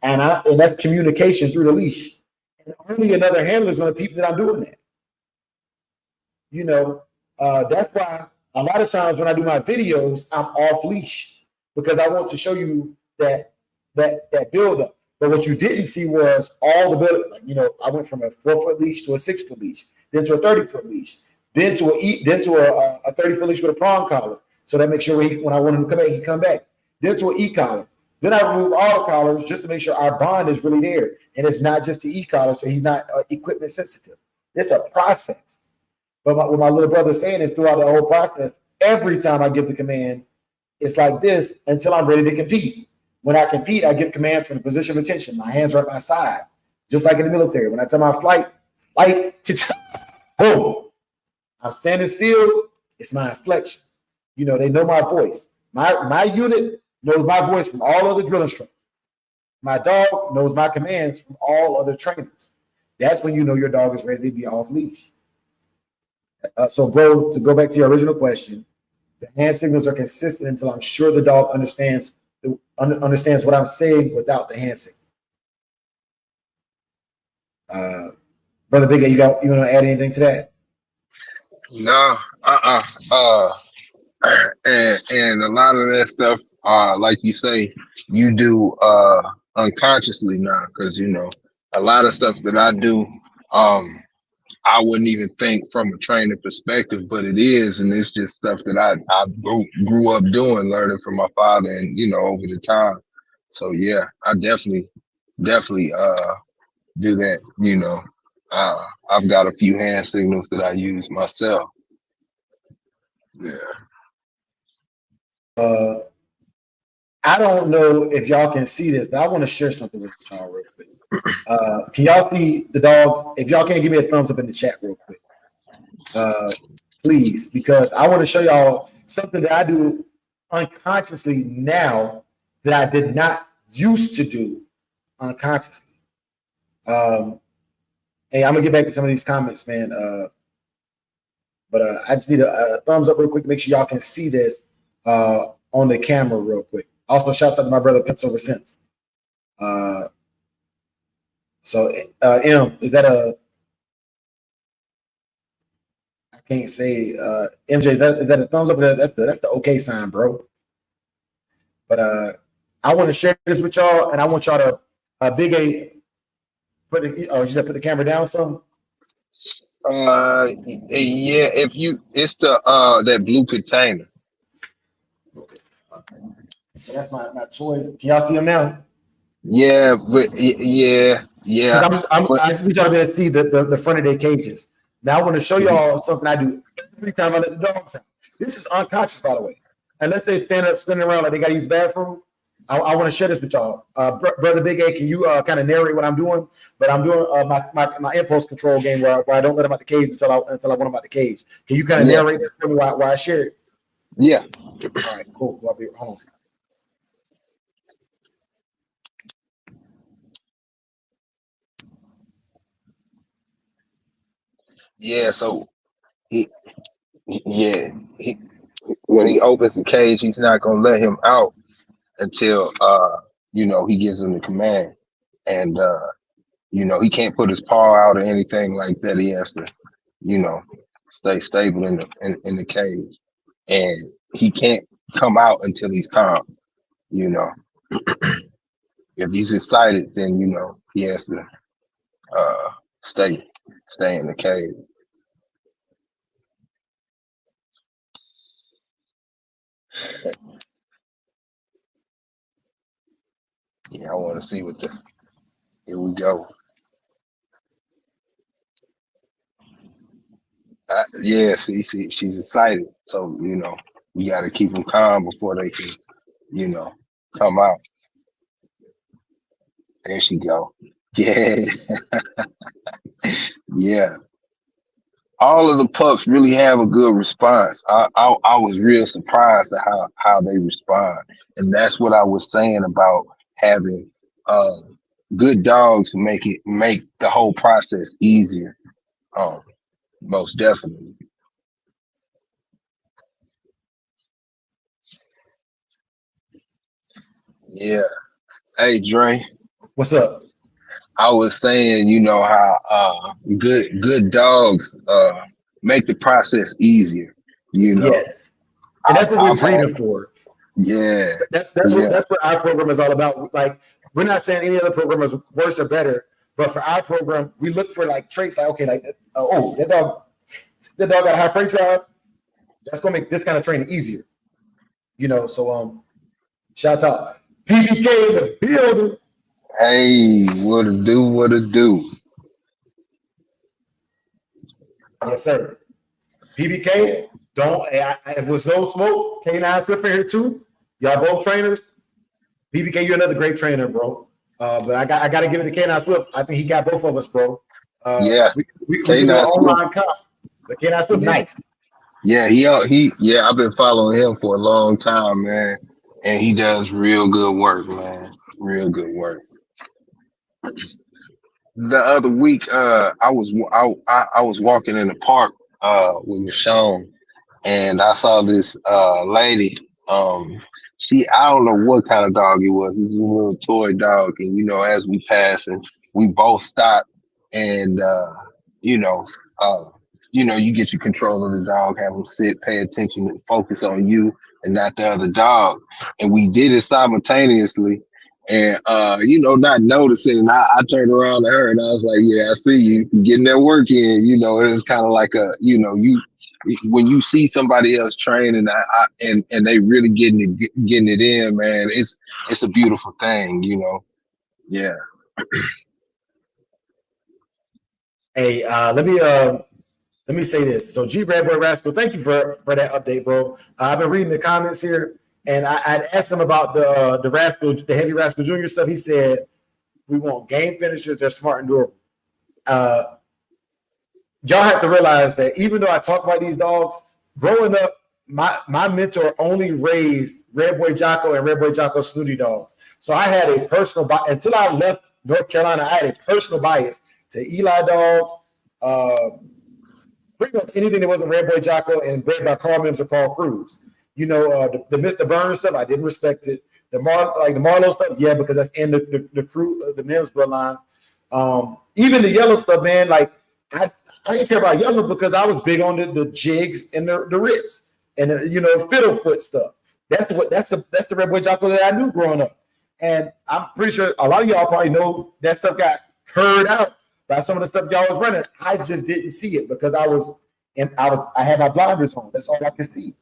and that's communication through the leash. And only another handler is going to peep that I'm doing that. That's why a lot of times when I do my videos, I'm off leash, because I want to show you that build up. But what you didn't see was all the build up. I went from a 4-foot leash to a 6-foot leash, then to a 30-foot leash, then to a 30-foot leash with a prong collar. So that makes sure when I want him to come back, he come back. Then to an e-collar. Then I remove all the collars just to make sure our bond is really there. And it's not just the e-collar, so he's not equipment sensitive. It's a process. But what my little brother is saying is, throughout the whole process, every time I give the command, it's like this until I'm ready to compete. When I compete, I give commands from the position of attention. My hands are at my side, just like in the military. When I tell my flight, boom, I'm standing still. It's my inflection. You know, they know my voice. My unit knows my voice from all other drill instructors. My dog knows my commands from all other trainers. That's when you know your dog is ready to be off leash. So, bro, to go back to your original question, the hand signals are consistent until I'm sure the dog understands what I'm saying without the hand signal. Brother Big A, you want to add anything to that? No, and a lot of that stuff, like you say, you do unconsciously now, because you know a lot of stuff that I do, I wouldn't even think from a training perspective, but it is, and it's just stuff that I grew up doing, learning from my father, and you know over the time. So yeah, I definitely do that. You know, I've got a few hand signals that I use myself. Yeah. I don't know if y'all can see this, but I want to share something with y'all real quick. Can y'all see the dogs? If y'all can give me a thumbs up in the chat real quick, please, because I want to show y'all something that I do unconsciously now that I did not used to do unconsciously. Hey, I'm gonna get back to some of these comments, man. But I just need a thumbs up real quick to make sure y'all can see this on the camera real quick. Also, shouts out to my brother Pips over since. So, M, is that I can't say, MJ, is that a thumbs up? That's the okay sign, bro. But I want to share this with y'all, and I want y'all to Big A put the camera down some. Yeah, if you, it's the that blue container. So that's my choice. Can y'all see them now? Yeah, but yeah. I just need y'all to be able to see the front of their cages. Now I want to show y'all something I do every time I let the dogs out. This is unconscious, by the way. Unless they stand up, spinning around like they got to use the bathroom. I want to share this with y'all. Brother Big A, can you kind of narrate what I'm doing? But I'm doing my impulse control game where I don't let them out the cage until I want them out the cage. Can you kind of narrate this for me while I share it? Yeah. All right, cool. Hold on. Yeah, so when he opens the cage, he's not gonna let him out until he gives him the command. And he can't put his paw out or anything like that. He has to, stay stable in the cage. And he can't come out until he's calm, If he's excited, then he has to stay in the cage. Yeah, I want to see here we go. Yeah, see, she's excited. So, we got to keep them calm before they can, come out. There she go. Yeah. Yeah. All of the pups really have a good response. I was real surprised at how they respond. And that's what I was saying about having good dogs to make the whole process easier. Most definitely. Yeah. Hey, Dre. What's up? I was saying, how good dogs make the process easier. Yes, and that's what we're breeding for. Yeah, that's what our program is all about. Like, we're not saying any other program is worse or better, but for our program, we look for like traits. Like, okay, like that dog got a high prey drive. That's gonna make this kind of training easier. So shouts out PBK in the building. Hey, what it do? Yes, sir. PBK, it was no smoke. K9 Swift in here too. Y'all both trainers. BBK, you're another great trainer, bro. But I got to give it to K9 Swift. I think he got both of us, bro. Yeah, We can do an K9 Swift. online comp. But K9 Swift, Yeah. nice. Yeah, I've been following him for a long time, man, and he does real good work, man. Real good work. The other week, I was walking in the park with Michonne, and I saw this lady. I don't know what kind of dog it was. It's a little toy dog, and as we passed, and we both stopped, and you know, uh, you get your control of the dog, have them sit, pay attention, and focus on you and not the other dog. And we did it simultaneously, and not noticing. And I turned around to her, and I was like, "Yeah, I see you getting that work in." It was kind of like you when you see somebody else training and they really getting it in, man, it's a beautiful thing, Yeah. Hey, let me say this. So G Red Boy Rascal, thank you for that update, bro. I've been reading the comments here, and I'd asked him about the Heavy Rascal Jr. stuff. He said we want game finishers, they're smart and durable. Y'all have to realize that even though I talk about these dogs, growing up, my mentor only raised Red Boy Jocko and Red Boy Jocko Snooty dogs. So I had a personal bias. Until I left North Carolina, I had a personal bias to Eli dogs, pretty much anything that wasn't Red Boy Jocko and bred by Carl Mims or Carl Cruz. The Mr. Burns stuff, I didn't respect it. The Marlowe stuff, yeah, because that's in the crew, the Mims bloodline. Even the yellow stuff, man, like I didn't care about yellow because I was big on the jigs and the Ritz and fiddlefoot stuff. That's the Red Boy Jocko that I knew growing up. And I'm pretty sure a lot of y'all probably know that stuff got heard out by some of the stuff y'all was running. I just didn't see it because I had my blinders on. That's all I could see.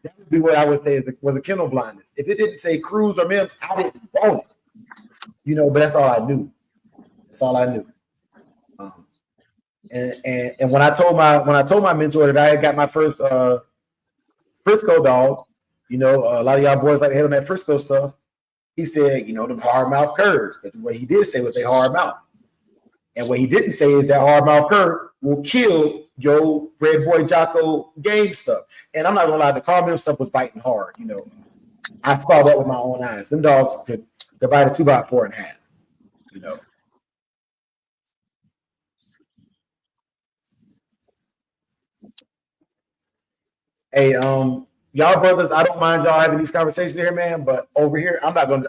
That would be what I would say was a kennel blindness. If it didn't say Cruz or Mims, I didn't want it. But that's all I knew. That's all I knew. And when I told my mentor that I had got my first Frisco dog, a lot of y'all boys like to hit on that Frisco stuff. He said, them hard mouth curves. But what he did say was they hard mouth. And what he didn't say is that hard mouth curve will kill your Red Boy Jocko game stuff. And I'm not gonna lie, the Carl Mims stuff was biting hard. I saw that with my own eyes. Them dogs could bite a 2x4 in half. Hey, y'all brothers, I don't mind y'all having these conversations here, man. But over here, I'm not gonna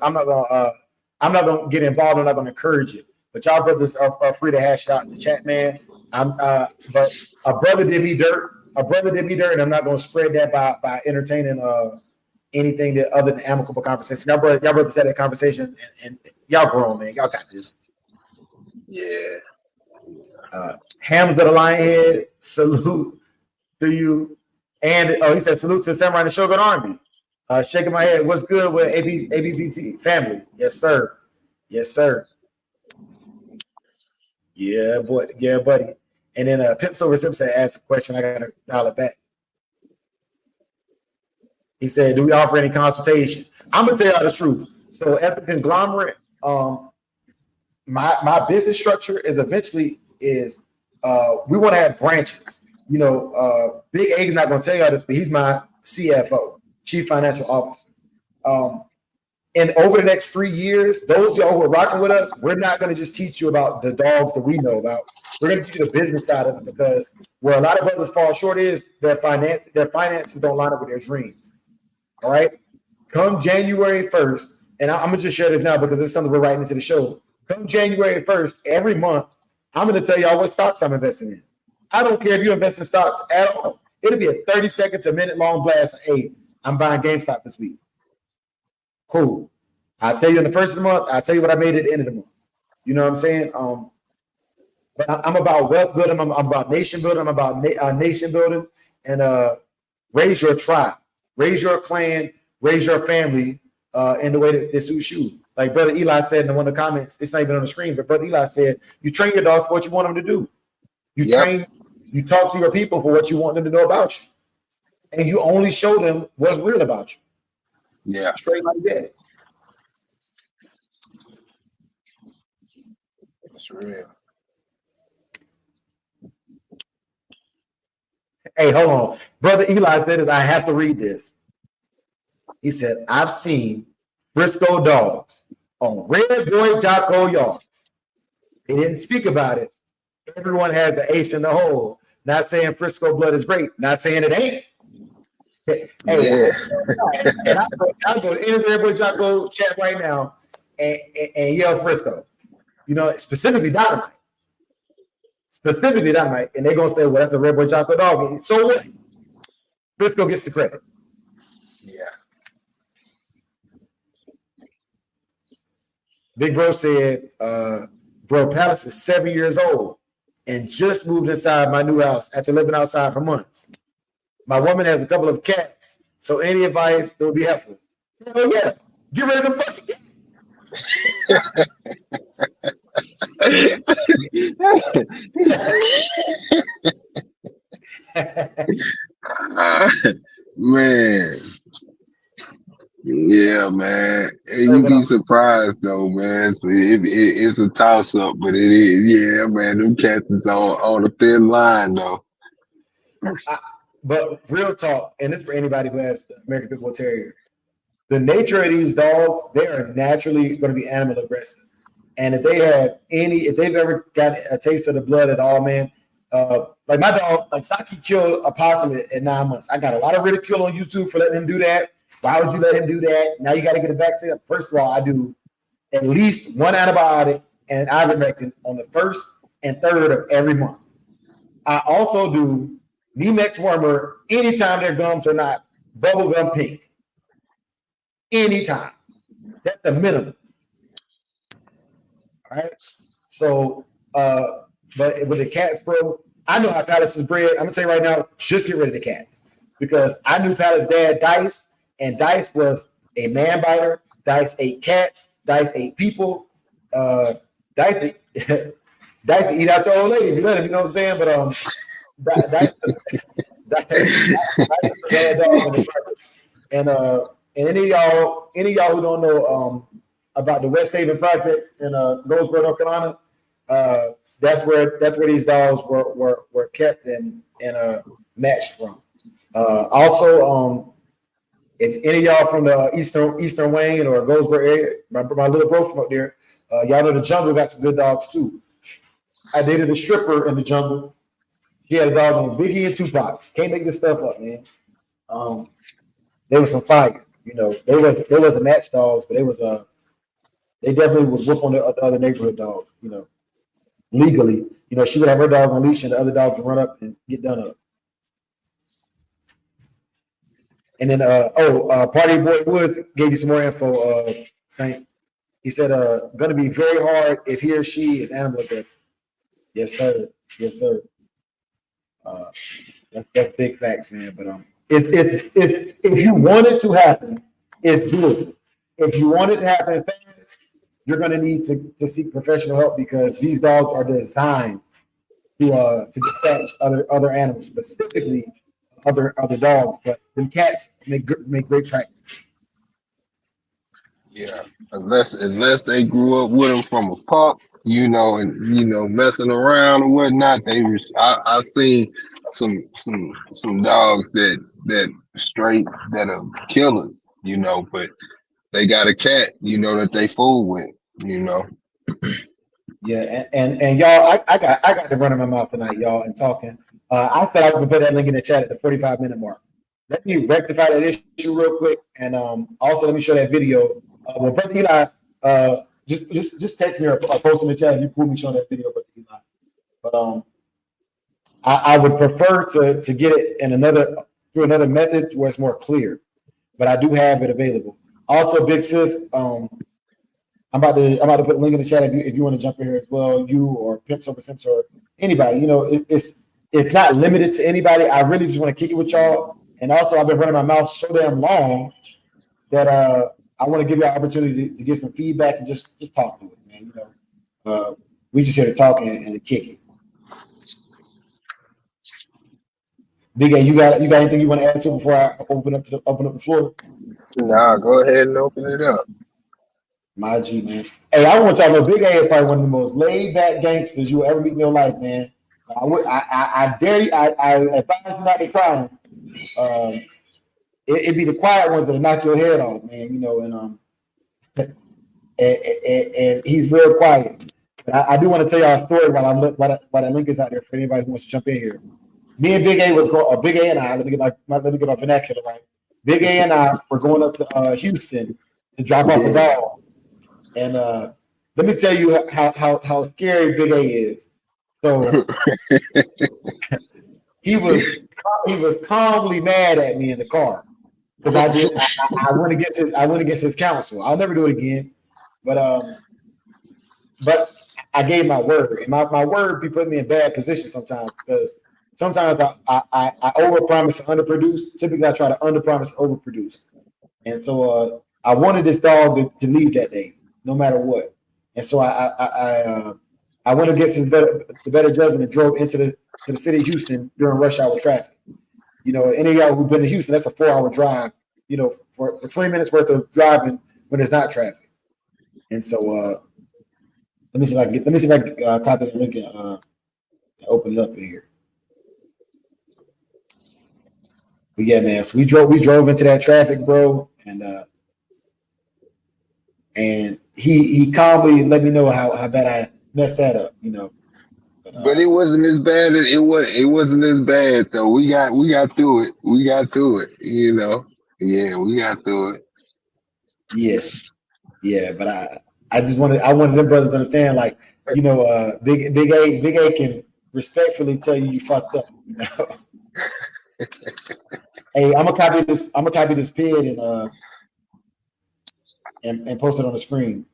get involved. I'm not gonna encourage it. But y'all brothers are free to hash it out in the chat, man. But a brother did me dirt. And I'm not gonna spread that by entertaining anything that other than amicable conversation. Y'all brothers had that conversation, and y'all grown, man. Y'all got this. Yeah. Hams of the Lionhead, salute to you. And he said, salute to Samurai and the Shogun Army. Shaking my head. What's good with ABBT family? Yes, sir. Yes, sir. Yeah, boy. Yeah, buddy. And then Pimp Silver Simpson asked a question. I got to dial it back. He said, do we offer any consultation? I'm going to tell y'all the truth. So as a conglomerate, my business structure is eventually we want to have branches. Big A is not going to tell y'all this, but he's my CFO, Chief Financial Officer. And over the next 3 years, those y'all who are rocking with us, we're not going to just teach you about the dogs that we know about. We're going to teach you the business side of it, because where a lot of brothers fall short is their finances don't line up with their dreams. All right? Come January 1st, and I'm going to just share this now because it's something we're writing into the show. Come January 1st, every month, I'm going to tell y'all what stocks I'm investing in. I don't care if you invest in stocks at all. It'll be a 30-second to minute-long blast. Hey, I'm buying GameStop this week. Cool. I'll tell you in the first of the month. I'll tell you what I made at the end of the month. You know what I'm saying? But I'm about wealth building. I'm about nation building. I'm about nation building. And raise your tribe. Raise your clan. Raise your family in the way that suits you. Like Brother Eli said in one of the comments, it's not even on the screen, but Brother Eli said, you train your dogs for what you want them to do. You talk to your people for what you want them to know about you. And you only show them what's real about you. Yeah. Straight like that. That's real. Hey, hold on. Brother Eli said this. I have to read this. He said, I've seen Frisco dogs on Red Boy Jocko yards. They didn't speak about it. Everyone has an ace in the hole. Not saying Frisco blood is great. Not saying it ain't. Hey, Yeah. and I'll go to any Red Boy Jocko chat right now and yell Frisco. You know, specifically Dynamite. Specifically Dynamite. And they're going to say, well, that's a Red Boy Jocko dog. So what? Frisco gets the credit. Yeah. Big Bro said, bro, Palace is 7 years old and just moved inside my new house after living outside for months. My woman has a couple of cats, so any advice that would be helpful. Oh yeah, get rid of the fucking cat. Man. Yeah, man. And you be surprised though, man. So it's a toss up, but it is. Yeah, man. Them cats is on a thin line though. But real talk, and this is for anybody who has the American Pitbull Terrier. The nature of these dogs, they are naturally going to be animal aggressive. And if they've ever got a taste of the blood at all, man, like my dog, like Saki killed a possum at 9 months. I got a lot of ridicule on YouTube for letting him do that. Why would you let him do that? Now you got to get it back set up. First of all, I do at least one antibiotic and ivermectin on the 1st and 3rd of every month. I also do Nemex wormer anytime their gums are not bubblegum pink. Anytime. That's the minimum. All right. So, but with the cats, bro, I know how Palace is bred. I'm gonna tell you right now, just get rid of the cats because I knew Palace's dad, Dice, and Dice was a man biter. Dice ate cats. Dice ate people. Dice to eat out your old lady if you let him. You know what I'm saying? But Dice and any of y'all who don't know about the West Haven projects in Goldsboro, North Carolina, that's where these dogs were kept and matched from. Also, if any of y'all from the Eastern Wayne or Goldsboro area, my little bro from up there, y'all know the jungle got some good dogs too. I dated a stripper in the jungle. She had a dog named Biggie and Tupac. Can't make this stuff up, man. They were some fire. You know, they wasn't match dogs, but they definitely was whoop on the other neighborhood dogs, you know, legally. You know, she would have her dog on leash and the other dogs would run up and get done up. And then, Party Boy Woods gave you some more info, Saint. He said, going to be very hard if he or she is animal aggressive. Yes, sir. Yes, sir. That's big facts, man. But if you want it to happen, it's doable. If you want it to happen fast, you're going to need to seek professional help because these dogs are designed to catch other animals, specifically other dogs. But the cats make great practice. Yeah, unless they grew up with them from a pup, you know, and you know, messing around and whatnot. I've seen some dogs that straight that are killers, you know, but they got a cat, you know, that they fool with, you know. Yeah, and y'all, I got to run in my mouth tonight, y'all, and talking. I said I was gonna put that link in the chat at the 45-minute mark. Let me rectify that issue real quick, and also let me show that video. Well, Brother Eli, just text me or post in the chat if you prove me showing that video, Brother Eli. But I would prefer to get it in through another method where it's more clear. But I do have it available. Also, Big Sis, I'm about to put a link in the chat if you want to jump in here as well. You or Pimps Over Simps or anybody. You know, it's not limited to anybody. I really just want to kick it with y'all. And also, I've been running my mouth so damn long that I want to give you an opportunity to get some feedback and just talk to it, man. You know, we just here to talk and kick it. Big A, you got anything you want to add to before I open up the floor? Nah, go ahead and open it up. My G, man. Hey, I want y'all to know Big A is probably one of the most laid back gangsters you will ever meet in your life, man. I dare you, I advise you not to try him. It'd be the quiet ones that'll knock your head off, man. You know, and he's real quiet. But I do want to tell y'all a story while that link is out there for anybody who wants to jump in here. Me and Big A Big A and I. Let me get my vernacular right. Big A and I were going up to Houston to drop off a dog, and let me tell you how scary Big A is. So he was calmly mad at me in the car because I went against his counsel. I'll never do it again, but I gave my word, and my word be putting me in bad position sometimes because sometimes I overpromise and underproduce. Typically, I try to underpromise and overproduce, and so I wanted this dog to leave that day, no matter what. And so I went against the better judgment and drove into the city of Houston during rush hour traffic. You know, any of y'all who've been to Houston, that's a 4-hour drive. You know, for 20 minutes worth of driving when there's not traffic. And so let me see if I can copy the link and open it up in here. But yeah, man. So we drove into that traffic, bro, and he calmly let me know how bad I messed that up, you know. But it wasn't as bad as it wasn't as bad though. We got through it. We got through it, you know. Yeah, we got through it. Yeah. But I wanted them brothers to understand, like, you know, Big A can respectfully tell you fucked up. You know? Hey, I'm gonna copy this pid and post it on the screen.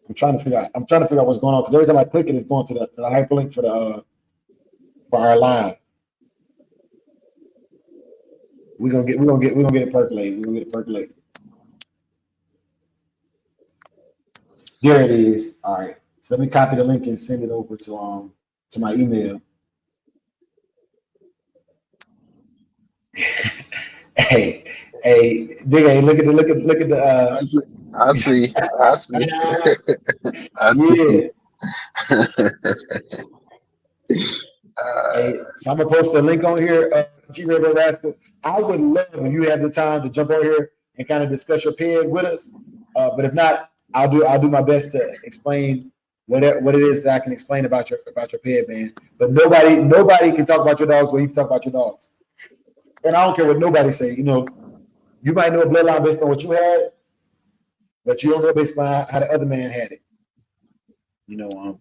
I'm trying to figure out what's going on because every time I click it, it's going to the hyperlink for our live. We're gonna get it percolating. We're gonna get it percolating. There it is. All right. So let me copy the link and send it over to my email. hey, Big A, look at the. I see. I see. Hey, so I'm gonna post the link on here. G-Rebel Rascal. I would love if you have the time to jump on here and kind of discuss your peg with us. But if not, I'll do my best to explain what it is that I can explain about your peg, man. But nobody can talk about your dogs when you can talk about your dogs. And I don't care what nobody say. You know, you might know a bloodline based on what you had, but you don't know based on how the other man had it. You know,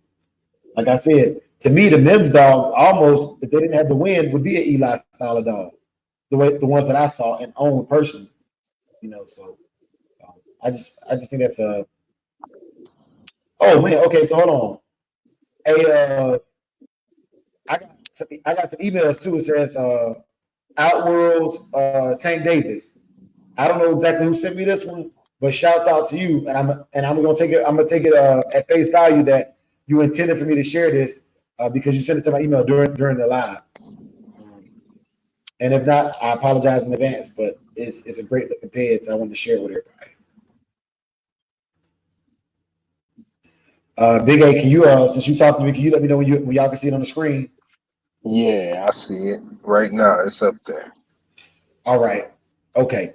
like I said, to me, the Mims dogs almost, if they didn't have the win, would be an Eli style of dog. The ones that I saw and owned personally. You know, so I just think that's a. Oh man, okay, so hold on. Hey, I got some emails too. It says Outworld's Tank Davis. I don't know exactly who sent me this one, but shouts out to you. And I'm gonna take it at face value that you intended for me to share this because you sent it to my email during the live. And if not, I apologize in advance. But it's a great looking page. So I wanted to share it with everybody. Big A, can you since you talked to me, can you let me know when y'all can see it on the screen? Yeah, I see it right now. It's up there. All right. Okay.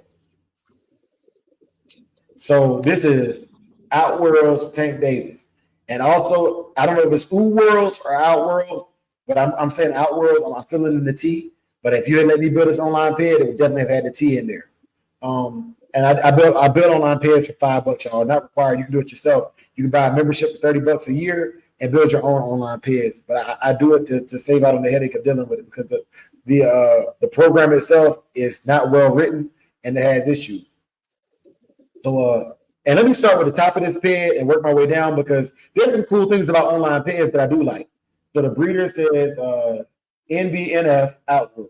So this is Outworld's Tank Davis. And also, I don't know if it's Worlds or Outworlds, but I'm saying Outworlds. I'm filling in the T. But if you had let me build this online ped, it would definitely have had the T in there. And I built online peds for $5, y'all. Not required. You can do it yourself. You can buy a membership for $30 a year and build your own online peds. But I do it to save out on the headache of dealing with it because the program itself is not well written and it has issues. So and let me start with the top of this ped and work my way down because there's some cool things about online peds that I do like. So the breeder says NBNF Outward,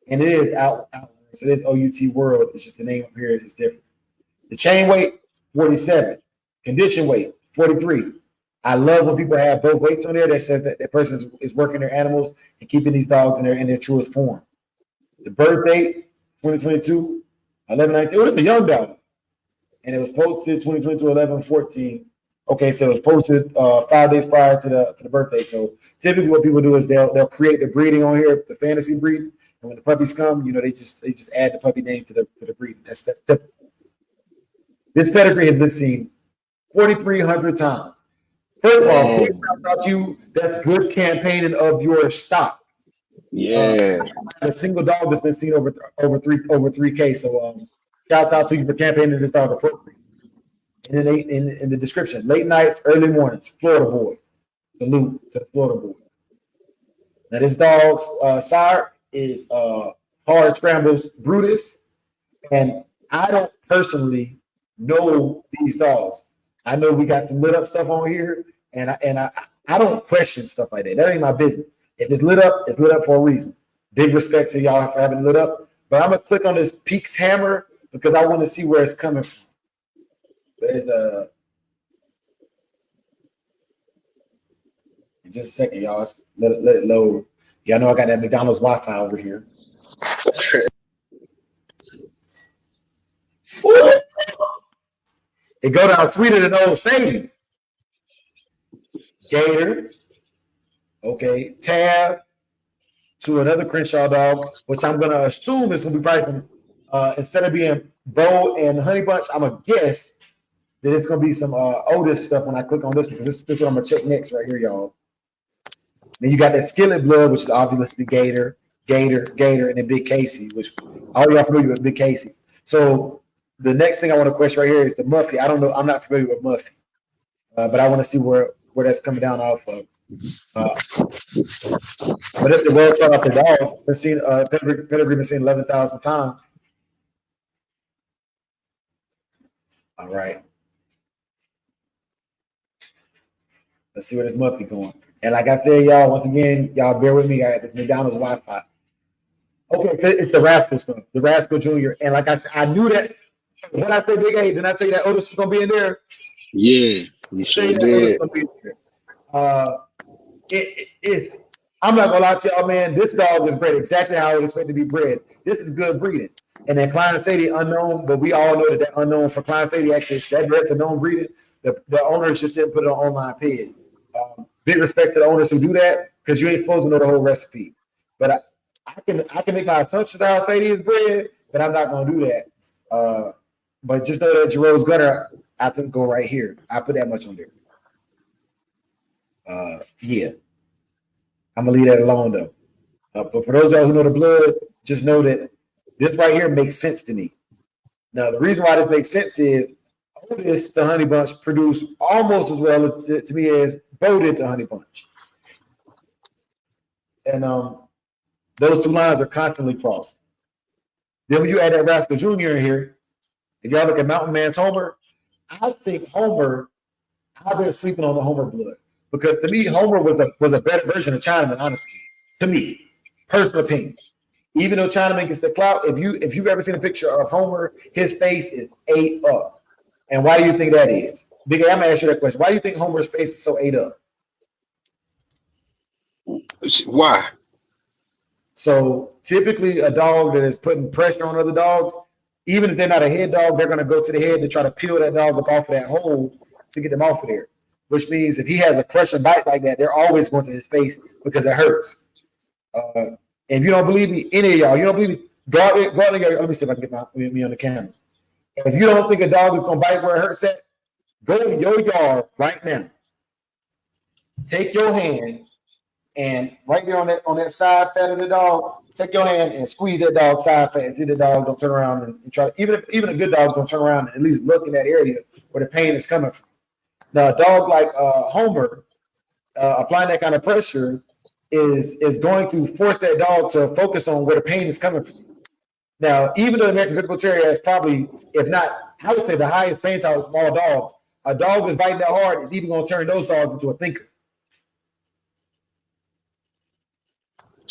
and it is Outward. So it is OUT World. It's just the name up here is different. The chain weight 47, condition weight 43. I love when people have both weights on there that says that that person is working their animals and keeping these dogs in their truest form. The birth date 2022, 11/19. Oh, it's a young dog. and it was posted 2022-11-14. Okay, so it was posted 5 days prior to the birthday. So typically, what people do is they'll create the breeding on here, the fantasy breed, and when the puppies come, they just add the puppy name to the breeding. That's typical. This pedigree has been seen 4,300 times. First of all, big shout out to you. That's good campaigning of your stock. Yeah. A single dog that's been seen over 3K. So shout out to you for campaigning this dog appropriately. And then in the description, late nights, early mornings, Florida boys. Salute to the Florida boys. Now this dog's sire is Hard Scrambles Brutus, and I don't personally know these dogs. I know we got some lit up stuff on here, and I don't question stuff like that. That ain't my business. If it's lit up for a reason. Big respect to y'all for having lit up. But I'm gonna click on this Peaks hammer because I want to see where it's coming from. There's just a second, y'all. Let it load. Y'all know I got that McDonald's Wi-Fi over here. It go down sweeter than old Sadie. Gator. Okay, Tab to another Crenshaw dog, which I'm gonna assume is gonna be pricing instead of being Bo and Honey Bunch. I'm gonna guess that it's gonna be some Otis stuff when I click on this because this is what I'm gonna check next right here, y'all. Then you got that Skillet Blood, which is obviously Gator, and then Big Casey, which all y'all familiar with Big Casey. So the next thing I want to question right here is the Muffy. I don't know. I'm not familiar with Muffy, but I want to see where that's coming down off of. But it's the world sought after dog. Been seen Pedigree been seen 11,000 times. All right. Let's see where this Muffy going. And like I said, y'all, once again, y'all bear with me. I got this McDonald's Wi-Fi. Okay, so it's the Rascal stuff, the Rascal Jr. And like I said, I knew that when I say Big A, didn't I tell you that Otis was gonna be in there? Yeah, you sure did. I'm not gonna lie to y'all, man. This dog is bred exactly how I would expect to be bred. This is good breeding. And then Klein Sadie unknown, but we all know that unknown for Klein Sadie actually that's a known breeding. The owners just didn't put it on online page. Big respect to the owners who do that because you ain't supposed to know the whole recipe. But I can make my assumptions how Sadie is bred, but I'm not gonna do that. But just know that Jerome's Gunner, I think go right here. I put that much on there. Yeah. I'm gonna leave that alone though. But for those of y'all who know the blood, just know that this right here makes sense to me. Now, the reason why this makes sense is Otis the Honey Bunch produced almost as well to me as Bo did the Honey Bunch. And those two lines are constantly crossed. Then when you add that Rascal Jr. in here, if y'all look at Mountain Man's Homer, I think Homer, I've been sleeping on the Homer blood. Because to me, Homer was a better version of Chinaman, honestly. To me, personal opinion. Even though Chinaman gets the clout, if you've ever seen a picture of Homer, his face is ate up. And why do you think that is? Big A, I'm gonna ask you that question. Why do you think Homer's face is so ate up? Why? So typically a dog that is putting pressure on other dogs, even if they're not a head dog, they're gonna go to the head to try to peel that dog up off of that hold to get them off of there. Which means if he has a crushing bite like that, they're always going to his face because it hurts. And if you don't believe me, any of y'all, you don't believe me, go out there, let me see if I can get me on the camera. If you don't think a dog is going to bite where it hurts at, go in your yard right now. Take your hand and right there on that side fat of the dog, take your hand and squeeze that dog's side fat and see the dog don't turn around and try. Even a good dog don't turn around and at least look in that area where the pain is coming from. Now, a dog like Homer applying that kind of pressure is going to force that dog to focus on where the pain is coming from. Now, even though the American Pitbull Terrier has probably, if not, I would say the highest pain tolerance of all dogs, a dog that's biting that hard is even going to turn those dogs into a thinker.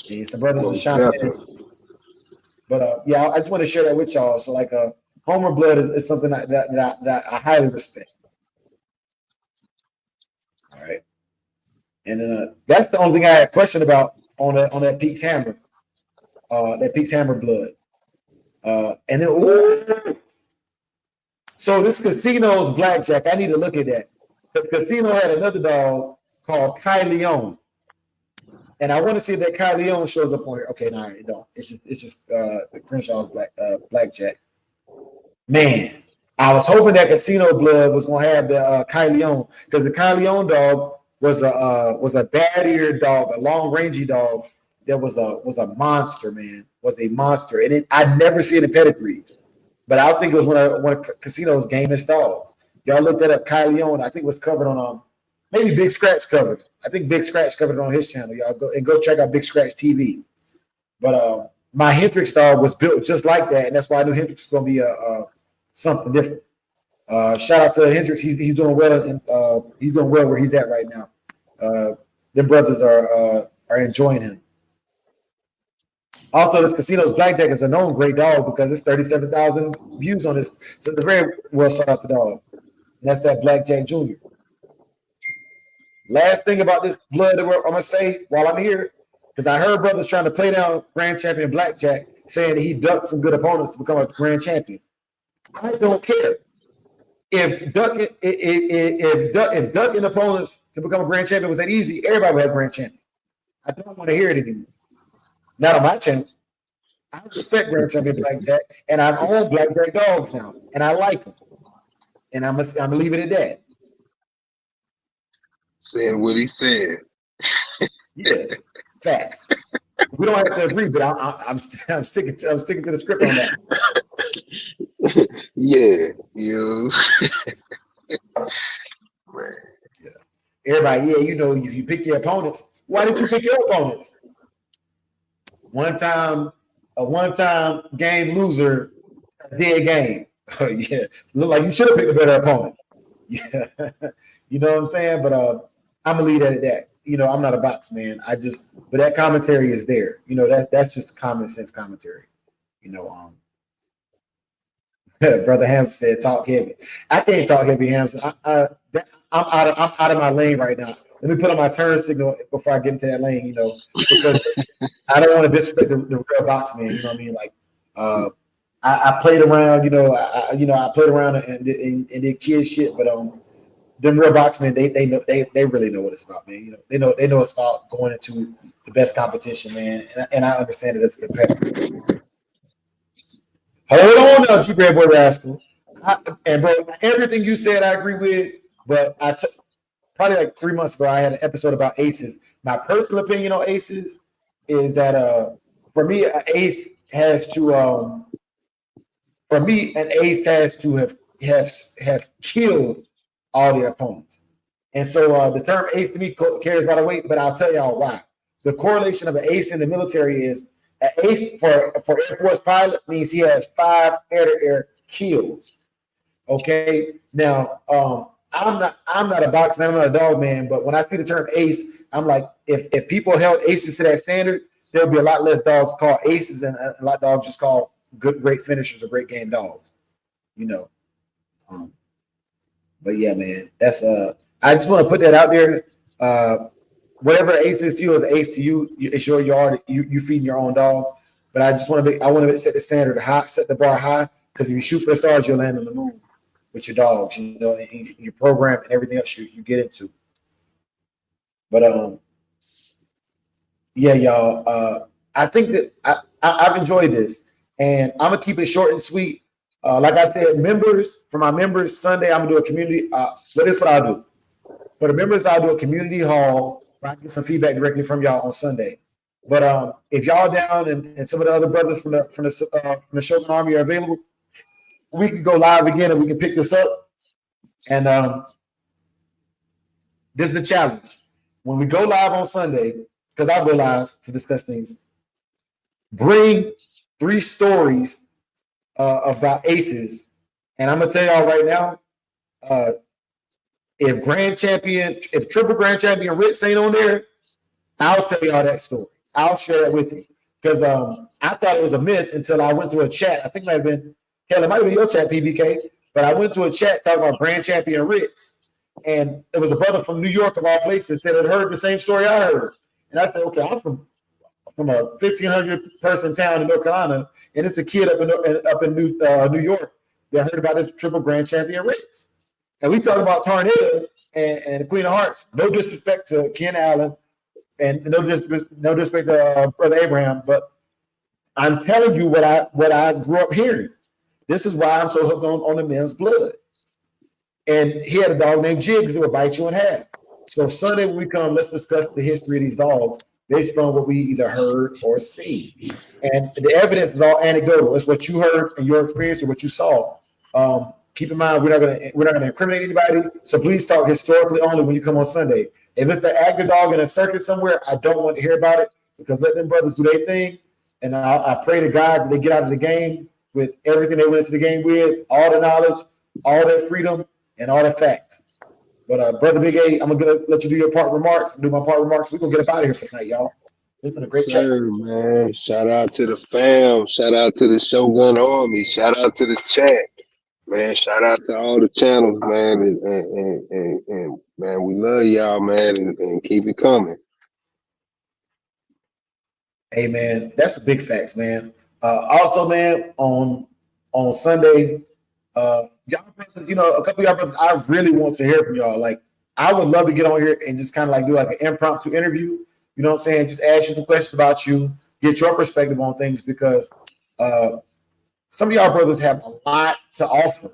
Yeah, some brothers are shining. But yeah, I just want to share that with y'all. So, like, Homer blood is something that I highly respect. All right, and then that's the only thing I had a question about on that Peaks hammer, that Peaks hammer blood, and then So this Casino's blackjack, I need to look at that. Because Casino had another dog called Kai Leon. And I want to see if that Kai Leon shows up on here. Okay, no, it don't. It's just Crenshaw's blackjack. Man, I was hoping that Casino Blood was gonna have the Kai Leon, because the Kai Leon dog was a bad-eared dog, a long-rangey dog that was a monster, man. Was a monster, and I'd never seen it in pedigrees, but I think it was one of Casino's gamest dogs. Y'all looked that up. Kai Leon, I think, was covered on maybe Big Scratch covered. I think Big Scratch covered it on his channel. Y'all go check out Big Scratch TV. But my Hendrix dog was built just like that, and that's why I knew Hendrix was going to be something different. Shout out to Hendrix. He's doing well, and he's doing well where he's at right now. Them brothers are enjoying him. Also, this Casino's blackjack is a known great dog because it's 37,000 views on this. So it's a very well sought out dog. And that's that Blackjack Jr. Last thing about this blood that I'm gonna say while I'm here, because I heard brothers trying to play down Grand Champion Blackjack, saying that he ducked some good opponents to become a Grand Champion. I don't care. If ducking opponents to become a Grand Champion was that easy, everybody would have Grand Champion. I don't want to hear it anymore. Not on my channel. I respect Grand Champion Blackjack, and I own Blackjack dogs now, and I like them. And I'm gonna leave it at that. Said what he said. Yeah, facts. We don't have to agree, but I'm sticking to the script on that. Yeah, you. Man. Yeah. Everybody, yeah, you know, if you pick your opponents, why didn't you pick your opponents? A one-time game loser, a dead game. Yeah, look like you should have picked a better opponent. Yeah, you know what I'm saying? But I'm gonna leave that at that. You know, I'm not a box man. But that commentary is there. You know, that's just common sense commentary. You know, Brother Hamson said, "Talk heavy." I can't talk heavy, Hamson. I'm out of my lane right now. Let me put on my turn signal before I get into that lane. You know, because I don't want to disrespect the real box man. You know what I mean? Like, I played around. You know, I played around and did kid shit. But them real box men, they know they really know what it's about, man. You know, they know it's about going into the best competition, man. And I understand it as a competitor. Hold on now, G-Brand Boy Rascal. And bro, everything you said I agree with, but probably like 3 months ago, I had an episode about aces. My personal opinion on aces is that for me, an ace has to have killed all their opponents. And so the term ace to me carries a lot of weight, but I'll tell y'all why. The correlation of an ace in the military is an ace for Air Force pilot means he has 5 air-to-air kills. Okay. Now, I'm not a box man, I'm not a dog man, but when I see the term ace, I'm like, if people held aces to that standard, there'll be a lot less dogs called aces and a lot of dogs just called great finishers or great game dogs. You know. But yeah, man, that's I just want to put that out there. Whatever ace is to you is an ace to you. It's your yard. You feeding your own dogs. But I just want to set the standard high, set the bar high, because if you shoot for the stars, you'll land on the moon with your dogs. You know, and your program and everything else you get into. But yeah, y'all. I think that I've enjoyed this, and I'm gonna keep it short and sweet. Like I said, for my members, Sunday I'm gonna do a community. But this is what I'll do. For the members, I'll do a community hall where I get some feedback directly from y'all on Sunday. But if y'all down and some of the other brothers from the Shogun Army are available, we can go live again and we can pick this up. And this is the challenge. When we go live on Sunday, because I'll go live to discuss things, bring 3 stories about aces. And I'm gonna tell y'all right now, if triple grand champion Ritz ain't on there, I'll tell y'all that story. I'll share it with you. Because I thought it was a myth until I went to a chat. I think it might have been your chat, PBK. But I went to a chat talking about grand champion Ritz. And it was a brother from New York, of all places, that had heard the same story I heard. And I said, okay, I'm from a 1,500 person town in North Carolina, and it's a kid up in New York that heard about this triple grand champion race. And we talk about Tornado and the Queen of Hearts. No disrespect to Ken Allen and no disrespect to Brother Abraham, but I'm telling you what I grew up hearing. This is why I'm so hooked on the men's blood. And he had a dog named Jigs that would bite you in half. So Sunday when we come, let's discuss the history of these dogs based on what we either heard or seen. And the evidence is all anecdotal. It's what you heard and your experience or what you saw. Keep in mind, we're not gonna incriminate anybody. So please talk historically only when you come on Sunday. If it's the active dog in a circuit somewhere, I don't want to hear about it because let them brothers do their thing. And I pray to God that they get out of the game with everything they went into the game with, all the knowledge, all their freedom, and all the facts. But Brother Big A, I'm gonna let you do your part remarks. Do my part remarks. We're gonna get up out of here for tonight, y'all. It's been a great chat. Man. Shout out to the fam. Shout out to the Shogun Army. Shout out to the chat. Man, shout out to all the channels, man. And man, we love y'all, man, and keep it coming. Hey man, that's a big facts, man. Also, man, on Sunday, y'all brothers, a couple of y'all brothers, I really want to hear from y'all. Like, I would love to get on here and just kind of like do like an impromptu interview. You know what I'm saying? Just ask you some questions about you, get your perspective on things because some of y'all brothers have a lot to offer,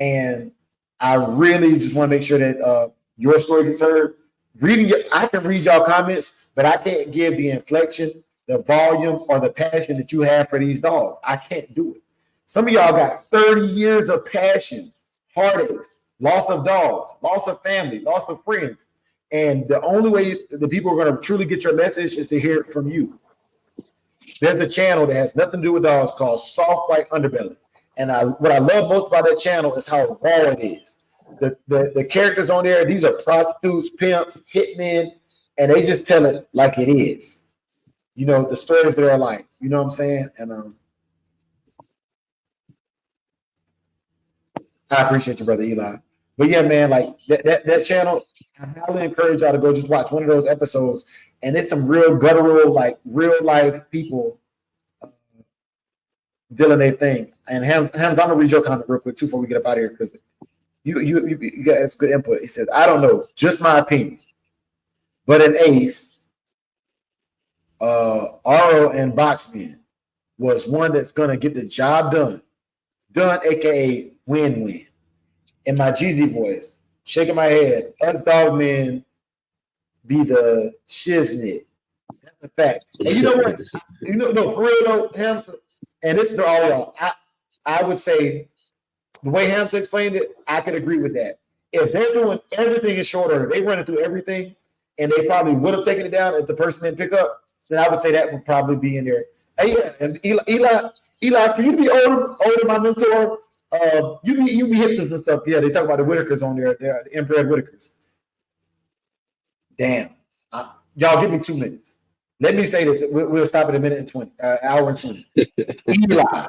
and I really just want to make sure that your story gets heard. I can read y'all comments, but I can't give the inflection, the volume, or the passion that you have for these dogs. I can't do it. Some of y'all got 30 years of passion, heartaches, loss of dogs, loss of family, loss of friends. And the only way the people are going to truly get your message is to hear it from you. There's a channel that has nothing to do with dogs called Soft White Underbelly. And what I love most about that channel is how raw it is. The characters on there, these are prostitutes, pimps, hitmen, and they just tell it like it is. The stories of their life. You know what I'm saying? And I appreciate you, Brother Eli. But yeah, man, like that channel, I highly encourage y'all to go just watch one of those episodes. And it's some real guttural, like real life people dealing their thing. And Hams, I'm gonna read your comment real quick too before we get up out of here because you got some good input. He said, I don't know, just my opinion. But an ace, RO and Boxman was one that's gonna get the job done, aka win-win. In my Jeezy voice, shaking my head, us dog men be the shiznit. That's a fact. And you know what? No, for real though, Hamza, and this is all y'all. I would say the way Hamza explained it, I could agree with that. If they're doing everything in short order, they running through everything, and they probably would have taken it down if the person didn't pick up, then I would say that would probably be in there. Hey, yeah, and Eli, for you to be older, my mentor, you be hipsters and stuff. Yeah, they talk about the Whitakers on there, the inbred Whitakers. Damn. Y'all give me 2 minutes. Let me say this. We'll stop at a minute and 20, hour and 20. Eli,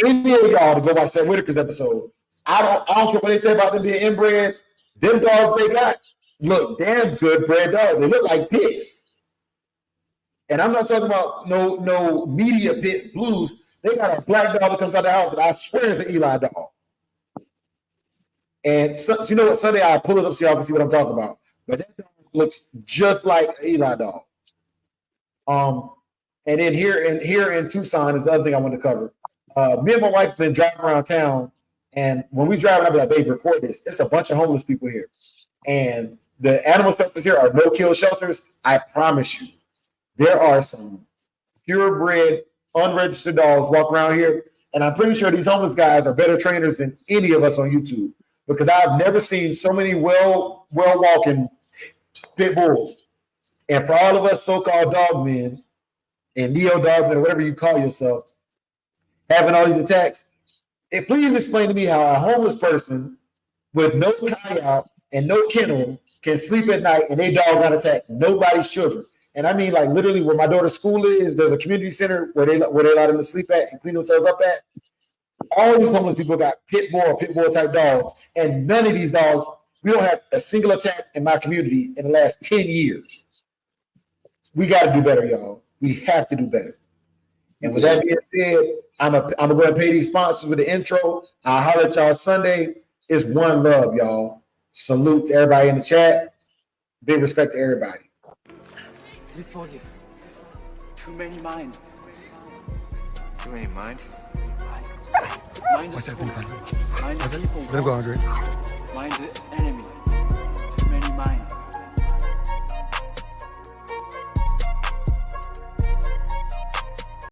any of y'all to go watch that Whitakers episode, I don't care what they say about them being inbred. Them dogs they got look damn good bred dogs. They look like pigs. And I'm not talking about no media pit blues. They got a black dog that comes out of the house that I swear is the Eli dog. And so you know what? Sunday I'll pull it up so y'all can see what I'm talking about. But that dog looks just like an Eli dog. And then here in Tucson is the other thing I want to cover. Me and my wife have been driving around town, and when we drive, I'll be like, babe, record this. It's a bunch of homeless people here. And the animal shelters here are no-kill shelters. I promise you. There are some purebred, unregistered dogs walk around here, and I'm pretty sure these homeless guys are better trainers than any of us on YouTube because I've never seen so many well-walking pit bulls. And for all of us so-called dog men and neo-dog men or whatever you call yourself, having all these attacks, please explain to me how a homeless person with no tie-out and no kennel can sleep at night and they dog not attack nobody's children. And I mean, like literally, where my daughter's school is, there's a community center where they allow them to sleep at and clean themselves up at. All these homeless people got Pitbull or Pitbull type dogs, and none of these dogs. We don't have a single attack in my community in the last 10 years. We got to do better, y'all. We have to do better. And with that being said, I'm gonna go and pay these sponsors with the intro. I'll holler at y'all Sunday. It's one love, y'all. Salute to everybody in the chat. Big respect to everybody. Please forgive. Too many mind. Too many mind? Mind the school. Mind the people. Let him go, Andre. Mind the enemy.